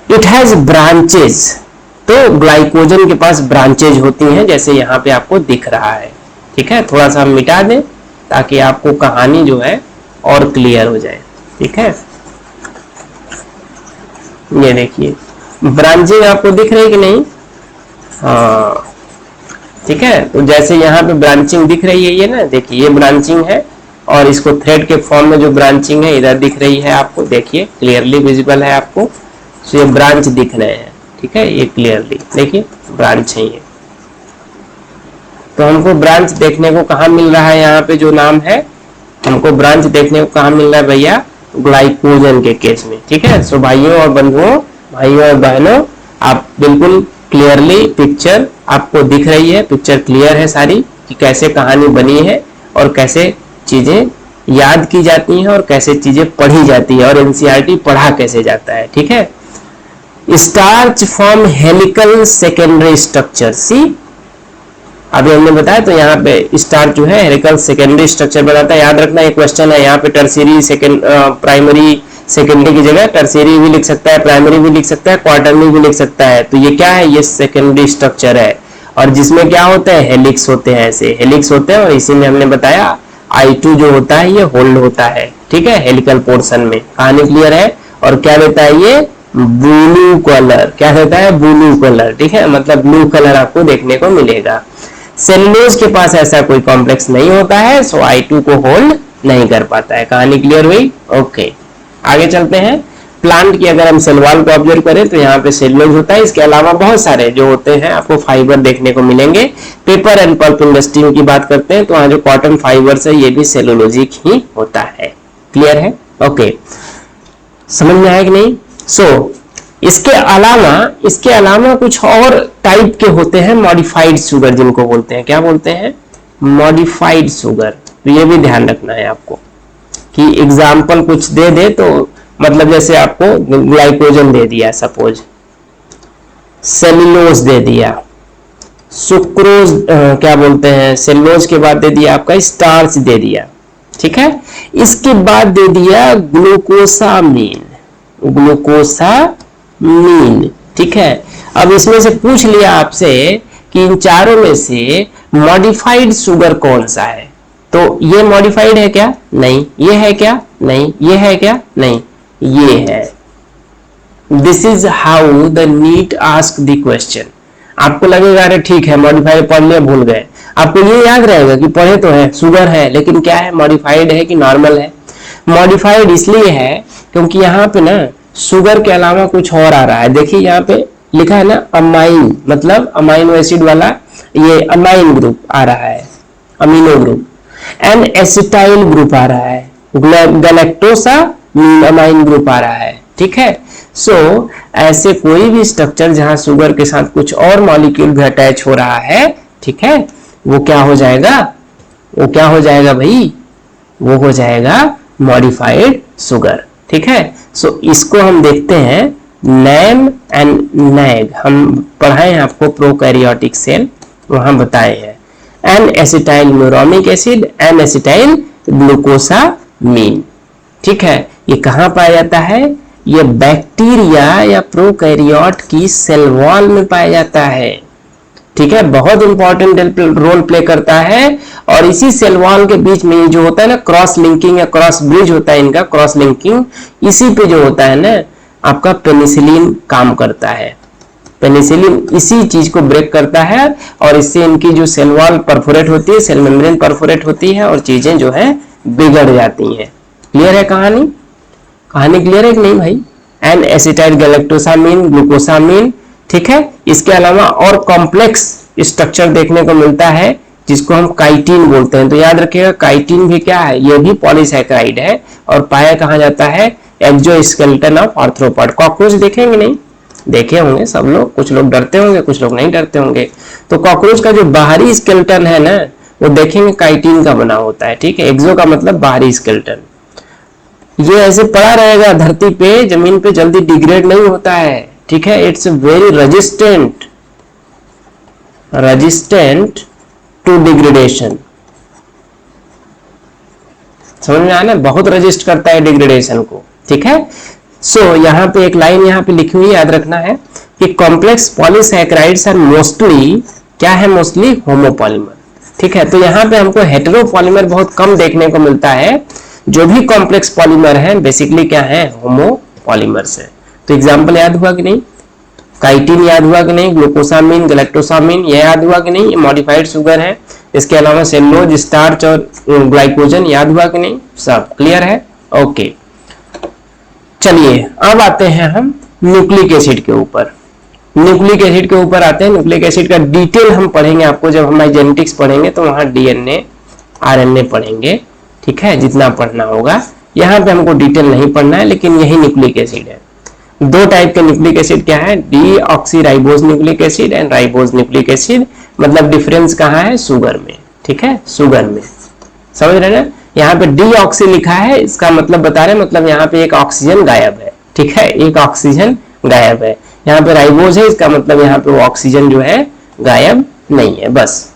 इट हैज ब्रांचेज, तो ग्लाइकोजन के पास ब्रांचेज होती हैं, जैसे यहाँ पे आपको दिख रहा है। ठीक है, थोड़ा सा हम मिटा दें ताकि आपको कहानी जो है और क्लियर हो जाए। ठीक है, ये देखिए ब्रांचिंग आपको दिख रही है कि नहीं, हाँ ठीक है, तो जैसे यहाँ पे ब्रांचिंग दिख रही है, ये ना देखिए ये ब्रांचिंग है, और इसको थ्रेड के फॉर्म में जो ब्रांचिंग है इधर दिख रही है आपको, देखिए क्लियरली विजिबल है आपको, तो ये ब्रांच दिख रहे हैं। ठीक है, ये क्लियरली देखिए ब्रांच है ये। तो हमको ब्रांच देखने को कहाँ मिल रहा है, यहाँ पे जो नाम है हमको ब्रांच देखने को कहाँ मिल रहा है भैया, ग्लाइकोजन के केस में। ठीक है, सो भाइयों और बंधुओं, भाइयों और बहनों, आप बिल्कुल क्लियरली पिक्चर आपको दिख रही है, पिक्चर क्लियर है सारी कि कैसे कहानी बनी है और कैसे चीजें याद की जाती हैं और कैसे चीजें पढ़ी जाती है और एनसीईआरटी पढ़ा कैसे जाता है। ठीक है, starch form helical secondary structure, see अभी हमने बताया, तो यहाँ पे स्टार्च जो है हेलिकल सेकेंडरी स्ट्रक्चर बनाता है। याद रखना, एक क्वेश्चन है यहाँ पे, टर्शियरी सेकेंड प्राइमरी सेकेंडरी की जगह टर्शियरी भी लिख सकता है, प्राइमरी भी लिख सकता है, क्वार्टरली भी लिख सकता है। तो ये क्या है, ये सेकेंडरी स्ट्रक्चर है, और जिसमें क्या होता है, हेलिक्स होते हैं, ऐसे हेलिक्स होते हैं, और इसी में हमने बताया I2 जो होता है ये होल्ड होता है। ठीक है, हेलिकल पोर्शन में। कहानी क्लियर है? और क्या देता है ये, ब्लू कलर, क्या देता है, ब्लू कलर। ठीक है, मतलब ब्लू कलर आपको देखने को मिलेगा। सेलुलोज के पास ऐसा कोई कॉम्प्लेक्स नहीं होता है, सो I2 को होल्ड नहीं कर पाता है। कहानी क्लियर हुई? ओके, आगे चलते हैं। प्लांट की अगर हम सेल वॉल को ऑब्जर्व करें तो यहाँ पे सेलुलोज होता है, इसके अलावा बहुत सारे जो होते हैं आपको फाइबर देखने को मिलेंगे। पेपर एंड पल्प इंडस्ट्री की बात करते हैं तो वहाँ जो कॉटन फाइबर है ये भी सेलुलोजिक ही होता है। क्लियर है? ओके, समझ में आया कि नहीं? सो इसके अलावा कुछ और टाइप के होते हैं मॉडिफाइड शुगर, जिनको बोलते हैं, क्या बोलते हैं, मॉडिफाइड शुगर। तो ये भी ध्यान रखना है आपको कि एग्जाम्पल कुछ दे दे, तो मतलब जैसे आपको ग्लाइकोजन दे दिया सपोज, सेलुलोज दे दिया, सुक्रोज क्या बोलते हैं, सेलुलोज के बाद दे दिया आपका स्टार्च दे दिया। ठीक है, इसके बाद दे दिया ग्लूकोसामीन, ग्लूकोसामीन। ठीक है, अब इसमें से पूछ लिया आपसे कि इन चारों में से मॉडिफाइड शुगर कौन सा है, तो ये मॉडिफाइड है क्या? नहीं। ये है क्या? नहीं। ये है क्या? नहीं, ये है। This is how the NEET ask the question. आपको लगेगा अरे ठीक है मॉडिफाइड पढ़ लिया भूल गए, आपको ये याद रहेगा कि पढ़े तो है शुगर है, लेकिन क्या है, मॉडिफाइड है कि नॉर्मल है। मॉडिफाइड इसलिए है क्योंकि यहाँ पे ना शुगर के अलावा कुछ और आ रहा है। देखिए यहाँ पे लिखा है ना अमाइन, मतलब अमाइनो एसिड वाला ये अमाइन ग्रुप आ रहा है, amino group, N acetyl group आ रहा है, गैलेक्टोसामीन अमाइन ग्रुप आ रहा है। ठीक है, सो ऐसे कोई भी स्ट्रक्चर जहां शुगर के साथ कुछ और मॉलिक्यूल भी अटैच हो रहा है, ठीक है, वो क्या हो जाएगा, वो क्या हो जाएगा भाई, वो हो जाएगा मॉडिफाइड शुगर। ठीक है, सो इसको हम देखते हैं नैम एंड नैग, हम पढ़ाए हैं आपको प्रोकैरियोटिक सेल, वहां बताए हैं N acetyl muramic acid, N acetyl glucosamine. ठीक है, ये कहां पाया जाता है, ये बैक्टीरिया या प्रोकैरियोट की सेल वॉल में पाया जाता है। ठीक है, बहुत इंपॉर्टेंट रोल प्ले करता है। और इसी सेल वॉल के बीच में जो होता है ना क्रॉस लिंकिंग या क्रॉस ब्रिज होता है इनका, क्रॉस लिंकिंग, इसी पे जो होता है ना आपका पेनिसिलिन काम करता है। पेनिसिलिन इसी चीज को ब्रेक करता है और इससे इनकी जो सेल वॉल परफोरेट होती है, सेल मेम्ब्रेन परफोरेट होती है और चीजें जो है बिगड़ जाती हैं। क्लियर है कहानी? कहानी क्लियर है कि नहीं भाई? एन एसिटाइल गैलेक्टोसामिन, ग्लूकोसामिन, ठीक है। इसके अलावा और कॉम्प्लेक्स स्ट्रक्चर देखने को मिलता है जिसको हम काइटिन बोलते हैं। तो याद रखिएगा काइटिन भी क्या है, ये भी पॉलीसैकेराइड है और पाया कहाँ जाता है, एक्सोस्केलेटन ऑफ आर्थ्रोपॉड। कॉकरोच देखेंगे नहीं, देखे होंगे सब लोग, कुछ लोग डरते होंगे कुछ लोग नहीं डरते होंगे। तो कॉकरोच का जो बाहरी स्केलेटन है ना वो देखेंगे काइटिन का बना होता है। ठीक है, एक्सो का मतलब बाहरी स्केलेटन। ये ऐसे पड़ा रहेगा धरती पे, जमीन पे जल्दी डिग्रेड नहीं होता है। ठीक है, it's very resistant to degradation. समझ में आया ना, बहुत रेजिस्ट करता है डिग्रेडेशन को। ठीक है, सो यहाँ पे एक लाइन यहाँ पे लिखी हुई याद रखना है कि कॉम्प्लेक्स पॉलीसैकेराइड्स आर मोस्टली क्या है, मोस्टली होमोपॉलीमर। ठीक है, तो यहाँ पे हमको हेटेरोपॉलीमर बहुत कम देखने को मिलता है। जो भी कॉम्प्लेक्स पॉलीमर है बेसिकली क्या है, होमोपॉलीमर्स है। तो एग्जांपल याद हुआ कि नहीं, काइटिन याद हुआ कि नहीं, ग्लूकोसामिन, गैलेक्टोसामिन ये याद हुआ कि नहीं, ये मॉडिफाइड शुगर है। इसके अलावा सेलुलोज, स्टार्च और ग्लाइकोजन याद हुआ कि नहीं, सब क्लियर है? ओके, चलिए अब आते हैं हम न्यूक्लिक एसिड के ऊपर। न्यूक्लिक एसिड के ऊपर आते हैं। न्यूक्लिक एसिड का डिटेल हम पढ़ेंगे, आपको जब हम जेनेटिक्स पढ़ेंगे तो वहां डीएनए आरएनए पढ़ेंगे। ठीक है, जितना पढ़ना होगा, यहाँ पे हमको डिटेल नहीं पढ़ना है, लेकिन यही न्यूक्लिक एसिड है। दो टाइप के न्यूक्लिक एसिड क्या है, deoxyribose nucleic acid and ribose nucleic acid. मतलब डिफरेंस कहाँ है, शुगर में। ठीक है, शुगर में, समझ रहे ना। यहाँ पे डीऑक्सी लिखा है, इसका मतलब बता रहे, मतलब यहाँ पे एक ऑक्सीजन गायब है। ठीक है, एक ऑक्सीजन गायब है। यहाँ पे राइबोज है, इसका मतलब यहाँ पे वो ऑक्सीजन जो है गायब नहीं है, बस।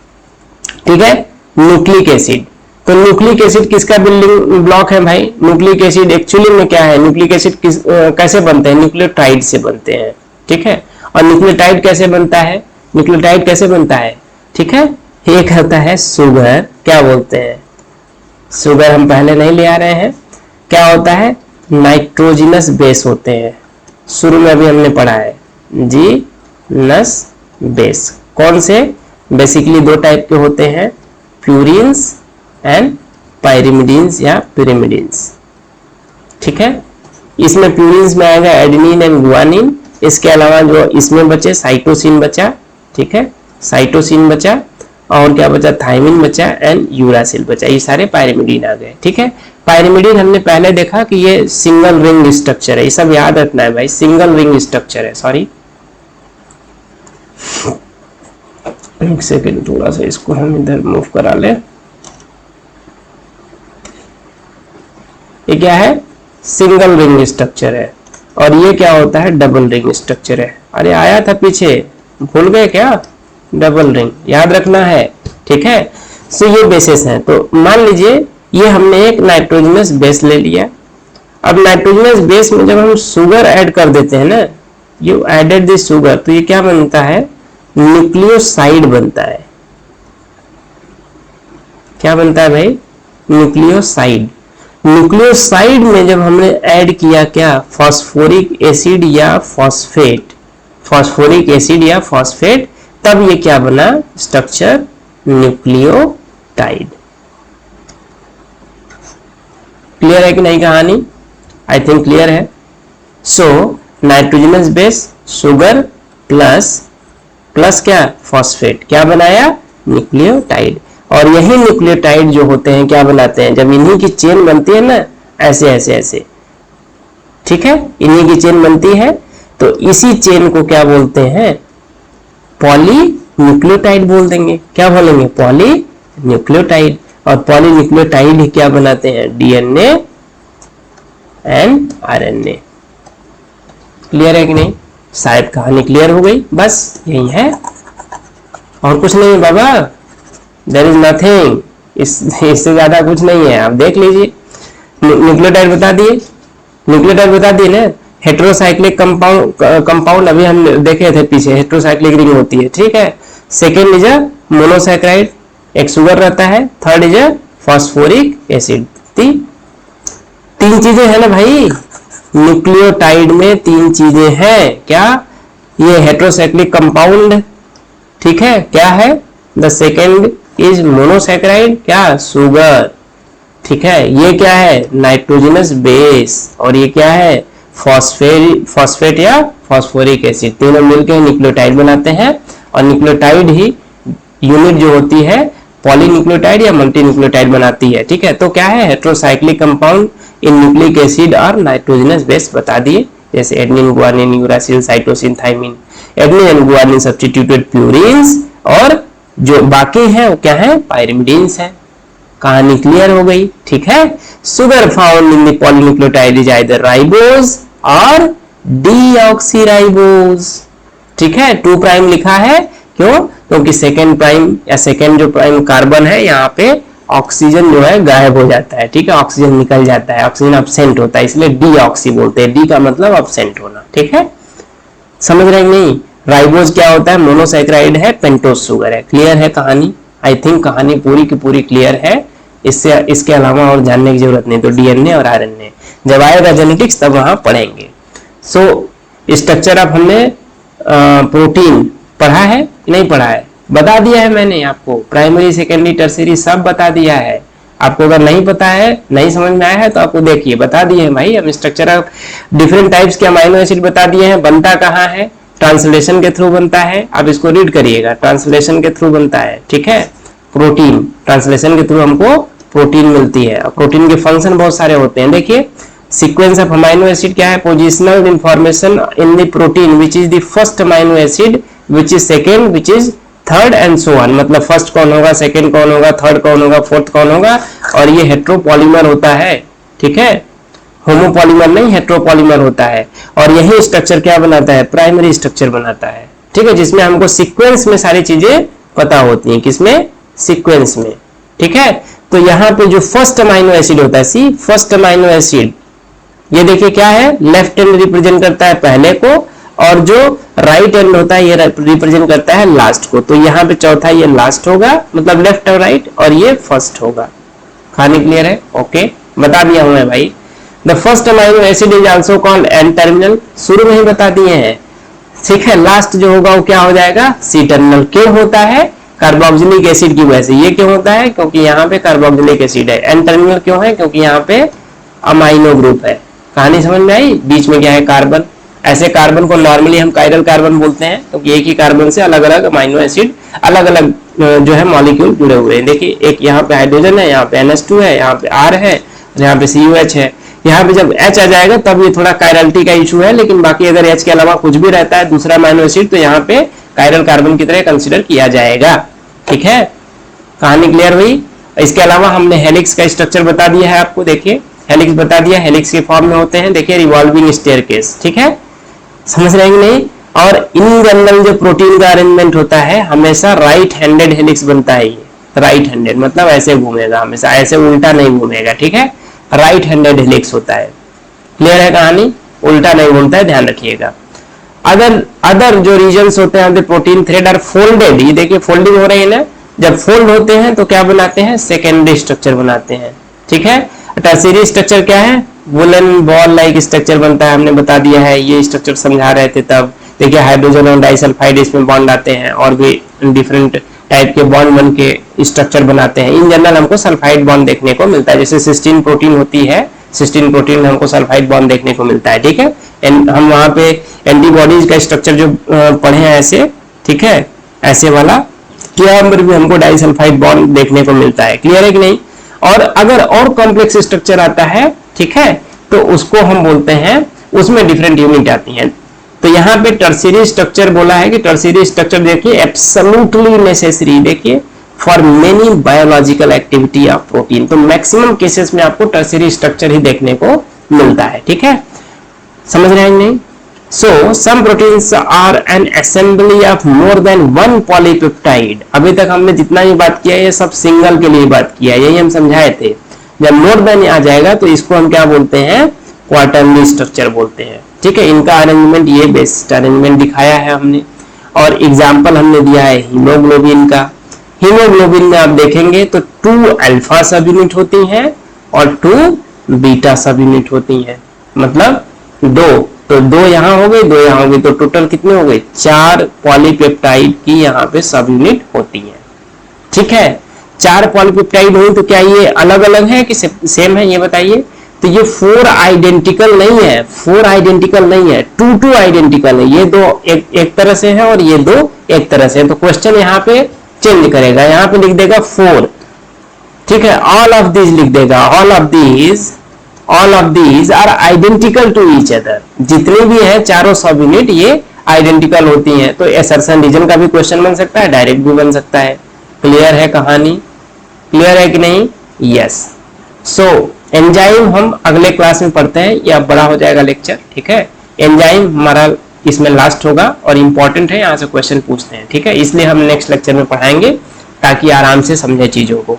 ठीक है, न्यूक्लिक एसिड। तो न्यूक्लिक एसिड किसका बिल्डिंग ब्लॉक है भाई? न्यूक्लिक एसिड एक्चुअली में क्या है, न्यूक्लिक एसिड कैसे बनते हैं, न्यूक्लियोटाइड से बनते हैं। ठीक है, और न्यूक्लियोटाइड कैसे बनता है, न्यूक्लियोटाइड कैसे बनता है? ठीक है, एक होता है शुगर, क्या बोलते हैं, शुगर हम पहले नहीं ले आ रहे हैं। क्या होता है, नाइट्रोजिनस बेस होते हैं, शुरू में अभी हमने पढ़ा है, जीनस बेस। कौन से? बेसिकली दो टाइप के होते हैं, प्यूरिन्स एंड पायरिमिडीन्स या पिरिमिडीन्स। ठीक है, इसमें प्यूरिन्स में आएगा एडेनिन एंड गुआनिन। इसके अलावा जो इसमें बचे साइटोसिन बचा। ठीक है, साइटोसिन बचा और क्या बचा, थायमिन बचा एंड यूरासिल बचा। ये सारे पायरिमिडीन आ गए। ठीक है, पायरिमिडीन हमने पहले देखा कि ये सिंगल रिंग स्ट्रक्चर है, ये सब याद रखना है भाई, सिंगल रिंग स्ट्रक्चर है। सॉरी, एक सेकेंड, थोड़ा सा इसको हम इधर मूव करा ले। ये क्या है, सिंगल रिंग स्ट्रक्चर है। और ये क्या होता है, डबल रिंग स्ट्रक्चर है। अरे आया था पीछे, भूल गए क्या? डबल रिंग याद रखना है। ठीक है, सो ये बेसिस हैं। तो मान लीजिए ये हमने एक नाइट्रोजनस बेस ले लिया। अब नाइट्रोजनस बेस में जब हम शुगर ऐड कर देते हैं ना, यू एडेड दिस शुगर, तो ये क्या बनता है, न्यूक्लियोसाइड बनता है। क्या बनता है भाई, न्यूक्लियोसाइड। न्यूक्लियोसाइड में जब हमने ऐड किया क्या, फॉस्फोरिक एसिड या फॉस्फेट, फॉस्फोरिक एसिड या फॉस्फेट, तब ये क्या बना, स्ट्रक्चर न्यूक्लियोटाइड। क्लियर है कि नहीं कहानी? आई थिंक क्लियर है। सो नाइट्रोजनस बेस, शुगर प्लस क्या, फॉस्फेट, क्या बनाया, न्यूक्लियोटाइड। और यही न्यूक्लियोटाइड जो होते हैं क्या बनाते हैं, जब इन्हीं की चेन बनती है ना, ऐसे ऐसे ऐसे, ठीक है, इन्हीं की चेन बनती है, तो इसी चेन को क्या बोलते हैं, पॉली न्यूक्लियोटाइड बोल देंगे। क्या बोलेंगे, पॉली न्यूक्लियोटाइड। और पॉली न्यूक्लियोटाइड ही क्या बनाते हैं, डीएनए एंड आरएनए। क्लियर है कि नहीं? शायद कहानी क्लियर हो गई, बस यही है और कुछ नहीं है बाबा, देयर इज नथिंग, इससे ज्यादा कुछ नहीं है। आप देख लीजिए, न्यूक्लियोटाइड बता दिए, न्यूक्लियोटाइड बता दिए ना, हेट्रोसाइक्लिक कंपाउंड अभी हम देखे थे पीछे, हेट्रोसाइक्लिक रिंग होती है, ठीक है। सेकेंड इज अ मोनोसैकेराइड, एक शुगर रहता है। Third is a phosphoric acid. तीन चीजें है ना भाई, न्यूक्लियोटाइड में तीन चीजें हैं। क्या? ये हेट्रोसाइक्लिक कंपाउंड, ठीक है, क्या है? द सेकेंड इज मोनोसैकेराइड, क्या? शुगर, ठीक है। ये क्या है? Nitrogenous base. और ये क्या है? फॉस्फेट या फॉस्फोरिक एसिड। तीनों मिलकर न्यूक्लियोटाइड बनाते हैं। और न्यूक्लियोटाइड ही यूनिट जो होती है पॉलीन्यूक्लियोटाइड या मल्टी न्यूक्लियोटाइड बनाती है, ठीक है। तो क्या है? Heterocyclic compound in nucleic acid और नाइट्रोजनस बेस बता दिए, जैसे adenine, guanine, uracil, cytosine, thymine. Adenine and guanine substituted purines, और जो बाकी है वो क्या है? पायरिमिडीन्स है। कहानी क्लियर हो गई, ठीक है। Sugar found in the polynucleotide is either ribose और डीऑक्सीराइबोज, ठीक है। 2 प्राइम लिखा है, क्यों? क्योंकि सेकेंड प्राइम या सेकेंड जो प्राइम कार्बन है यहाँ पे ऑक्सीजन जो है गायब हो जाता है, ठीक है, ऑक्सीजन निकल जाता है, ऑक्सीजन अब्सेंट होता है, इसलिए डीऑक्सी बोलते हैं। डी का मतलब अब्सेंट होना, ठीक है। समझ रहे हैं नहीं? राइबोज क्या होता है? मोनोसैकेराइड है, पेंटोज शुगर है। क्लियर है कहानी? आई थिंक कहानी पूरी की पूरी क्लियर है। इससे इसके अलावा और जानने की जरूरत नहीं। तो डीएनए और आरएनए जब आएगा जेनेटिक्स तब वहां पढ़ेंगे। सो स्ट्रक्चर ऑफ हमने प्रोटीन पढ़ा है, नहीं पढ़ा है? बता दिया है मैंने आपको, प्राइमरी सेकेंडरी टर्सरी सब बता दिया है। आपको अगर नहीं पता है, नहीं समझ में आया है, तो आपको देखिए बता दिए हैं भाई। हम स्ट्रक्चर ऑफ डिफरेंट टाइप्स के अमाइनो एसिड बता दिए हैं। बनता कहाँ है? ट्रांसलेशन के थ्रू बनता है। आप इसको रीड करिएगा, ट्रांसलेशन के थ्रू बनता है, ठीक है। प्रोटीन ट्रांसलेशन के थ्रू हमको प्रोटीन मिलती है। और प्रोटीन के फंक्शन बहुत सारे होते हैं। देखिए, सीक्वेंस ऑफ अमाइनो एसिड क्या है? Positional information in the protein which is the first amino acid, which is second, which is third and so on. मतलब फर्स्ट कौन होगा, सेकेंड कौन होगा, थर्ड कौन होगा, फोर्थ कौन होगा। और ये हेट्रोपॉलीमर होता है, ठीक है, होमोपॉलीमर नहीं, हेट्रोपॉलीमर होता है। और यही स्ट्रक्चर क्या बनाता है? प्राइमरी स्ट्रक्चर बनाता है, ठीक है, जिसमें हमको सीक्वेंस में सारी चीजें पता होती हैं। किसमें? सीक्वेंस में, ठीक है। तो यहाँ पे जो फर्स्ट अमाइनो एसिड होता है, सी फर्स्ट अमाइनो एसिड, ये देखिए क्या है? लेफ्ट हैंड रिप्रेजेंट करता है पहले को, और जो राइट हैंड होता है ये रिप्रेजेंट करता है लास्ट को। तो यहाँ पे चौथा ये लास्ट होगा, मतलब लेफ्ट और राइट, और ये फर्स्ट होगा। कहानी क्लियर है? ओके, बता दिया हूं मैं भाई। The first amino acid is also called an terminal, शुरू में ही बता दिए हैं, ठीक है। लास्ट जो होगा वो क्या हो जाएगा? C terminal. क्यों होता है? कार्बोक्सिलिक एसिड की वजह से। ये क्यों होता है? क्योंकि यहाँ पे कार्बोक्सिलिक एसिड है। एन टर्मिनल क्यों है? क्योंकि यहाँ पे अमाइनो ग्रुप है। कहानी समझ में आई? बीच में क्या है? कार्बन। ऐसे कार्बन को नॉर्मली हम कायरल कार्बन बोलते हैं, क्योंकि एक ही कार्बन से अलग अलग अमाइनो एसिड, अलग अलग जो है मॉलिक्यूल जुड़े हुए हैं। देखिए, एक यहाँ पे हाइड्रोजन है, यहाँ पे NH2 है, यहाँ पे R है, यहाँ पे COH है। यहाँ पे जब H आ जाएगा तब ये थोड़ा कायरलिटी का इशू है, लेकिन बाकी अगर H के अलावा कुछ भी रहता है दूसरा अमाइनो एसिड, तो यहाँ पे कायरल कार्बन की तरह कंसिडर किया जाएगा, ठीक है। कहानी क्लियर हुई? इसके अलावा हमने हेलिक्स का स्ट्रक्चर बता दिया है आपको। देखिए, हेलिक्स बता दिया, हेलिक्स के फॉर्म में होते हैं। देखिए, रिवॉल्विंग स्टेयरकेस, ठीक है, समझ रहे हैं नहीं? और इन जनरल जो प्रोटीन का अरेंजमेंट होता है, हमेशा राइट हैंडेड हेलिक्स बनता है। ये राइट हैंडेड मतलब ऐसे घूमेगा हमेशा, ऐसे उल्टा नहीं घूमेगा, ठीक है। राइट हैंडेड हेलिक्स होता है। क्लियर है कहानी? उल्टा नहीं घूमता है, ध्यान रखिएगा। अदर जो रीजन्स होते हैं प्रोटीन थ्रेड आर फोल्डेड। ये देखिए फोल्डिंग हो रही है ना, जब फोल्ड होते हैं तो क्या बनाते हैं? सेकेंडरी स्ट्रक्चर बनाते हैं, ठीक है। टर्शियरी स्ट्रक्चर क्या है? वुलन बॉल लाइक स्ट्रक्चर बनता है, हमने बता दिया है। ये स्ट्रक्चर समझा रहे थे तब। देखिए, हाइड्रोजन और डाइसल्फाइड इसमें बॉन्ड आते हैं, और भी डिफरेंट टाइप के बॉन्ड बन के स्ट्रक्चर बनाते हैं। इन जनरल हमको सल्फाइड बॉन्ड देखने को मिलता है, जैसे सिस्टीन प्रोटीन होती है, सिस्टीन प्रोटीन में हमको सल्फाइड बॉन्ड देखने को मिलता है, ठीक है। हम वहां पे एंटीबॉडीज का स्ट्रक्चर जो पढ़े हैं ऐसे, ठीक है, ऐसे वाला, क्या भी हमको डाइसल्फाइड बॉन्ड देखने को मिलता है। क्लियर है कि नहीं? और अगर और कॉम्प्लेक्स स्ट्रक्चर आता है, ठीक है, तो उसको हम बोलते हैं, उसमें डिफरेंट यूनिट आती हैं। तो यहाँ पे टर्शियरी स्ट्रक्चर बोला है कि टर्शियरी स्ट्रक्चर देखिए एब्सोल्युटली नेसेसरी, देखिए for many biological activity of protein. तो मैक्सिमम केसेस में आपको टर्शियरी स्ट्रक्चर ही देखने को मिलता है, ठीक है, समझ रहे हैं नहीं? So some proteins are an assembly of more than one polypeptide. अभी तक हमने जितना भी बात किया ये सब सिंगल के लिए बात किया, यही हम समझाए थे। जब मोर देन आ जाएगा तो इसको हम क्या बोलते हैं? क्वार्टरली स्ट्रक्चर बोलते हैं। ठीक है, इनका अरेंजमेंट ये बेस्ट अरेंजमेंट दिखाया है हमने, और एग्जाम्पल हमने दिया है हीमोग्लोबिन का। हीमोग्लोबिन में आप देखेंगे तो 2 अल्फा सब यूनिट होती हैं और 2 बीटा सब यूनिट होती हैं, मतलब 2, तो 2 यहाँ हो गई, 2 यहाँ हो गई, तो टोटल कितने हो गए, 4 पॉलीपेप्टाइड की यहाँ पे सब यूनिट होती है। ठीक है, 4 पॉलीपेप्टाइड हुई तो क्या ये अलग अलग है कि सेम है, ये बताइए। तो ये 4 आइडेंटिकल नहीं है, 4 आइडेंटिकल नहीं है, 2 आइडेंटिकल है। ये 2 एक तरह से है और ये 2 एक तरह से है। तो क्वेश्चन यहाँ पे चेंज करेगा, यहाँ पे लिख देगा 4। ठीक है, ऑल ऑफ दीज लिख देगा, all of these are identical to each other. जितने भी है चारों सब यूनिट ये आइडेंटिकल होती हैं। तो एसर्शन रीजन का भी क्वेश्चन बन सकता है, डायरेक्ट भी बन सकता है। क्लियर है कहानी, क्लियर है कि नहीं? यस। सो एंजाइम हम अगले क्लास में पढ़ते हैं, ये अब बड़ा हो जाएगा लेक्चर। ठीक है, एंजाइम हमारा इसमें लास्ट होगा और इंपॉर्टेंट है, यहाँ से क्वेश्चन पूछते हैं। ठीक है, इसलिए हम नेक्स्ट लेक्चर में पढ़ाएंगे ताकि आराम से समझे चीजों को।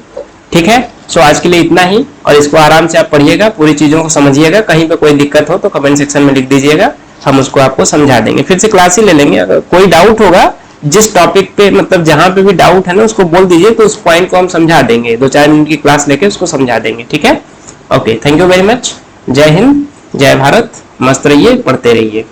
ठीक है, सो आज के लिए इतना ही, और इसको आराम से आप पढ़िएगा, पूरी चीजों को समझिएगा। कहीं पे कोई दिक्कत हो तो कमेंट सेक्शन में लिख दीजिएगा, हम उसको आपको समझा देंगे। फिर से क्लास ही ले लेंगे। अगर कोई डाउट होगा जिस टॉपिक पे, मतलब जहां पे भी डाउट है ना, उसको बोल दीजिए, तो उस पॉइंट को हम समझा देंगे। 2-4 मिनट की क्लास लेके उसको समझा देंगे। ठीक है, okay, thank you very much. जय हिंद, जय भारत, मस्त रहिए, पढ़ते रहिए।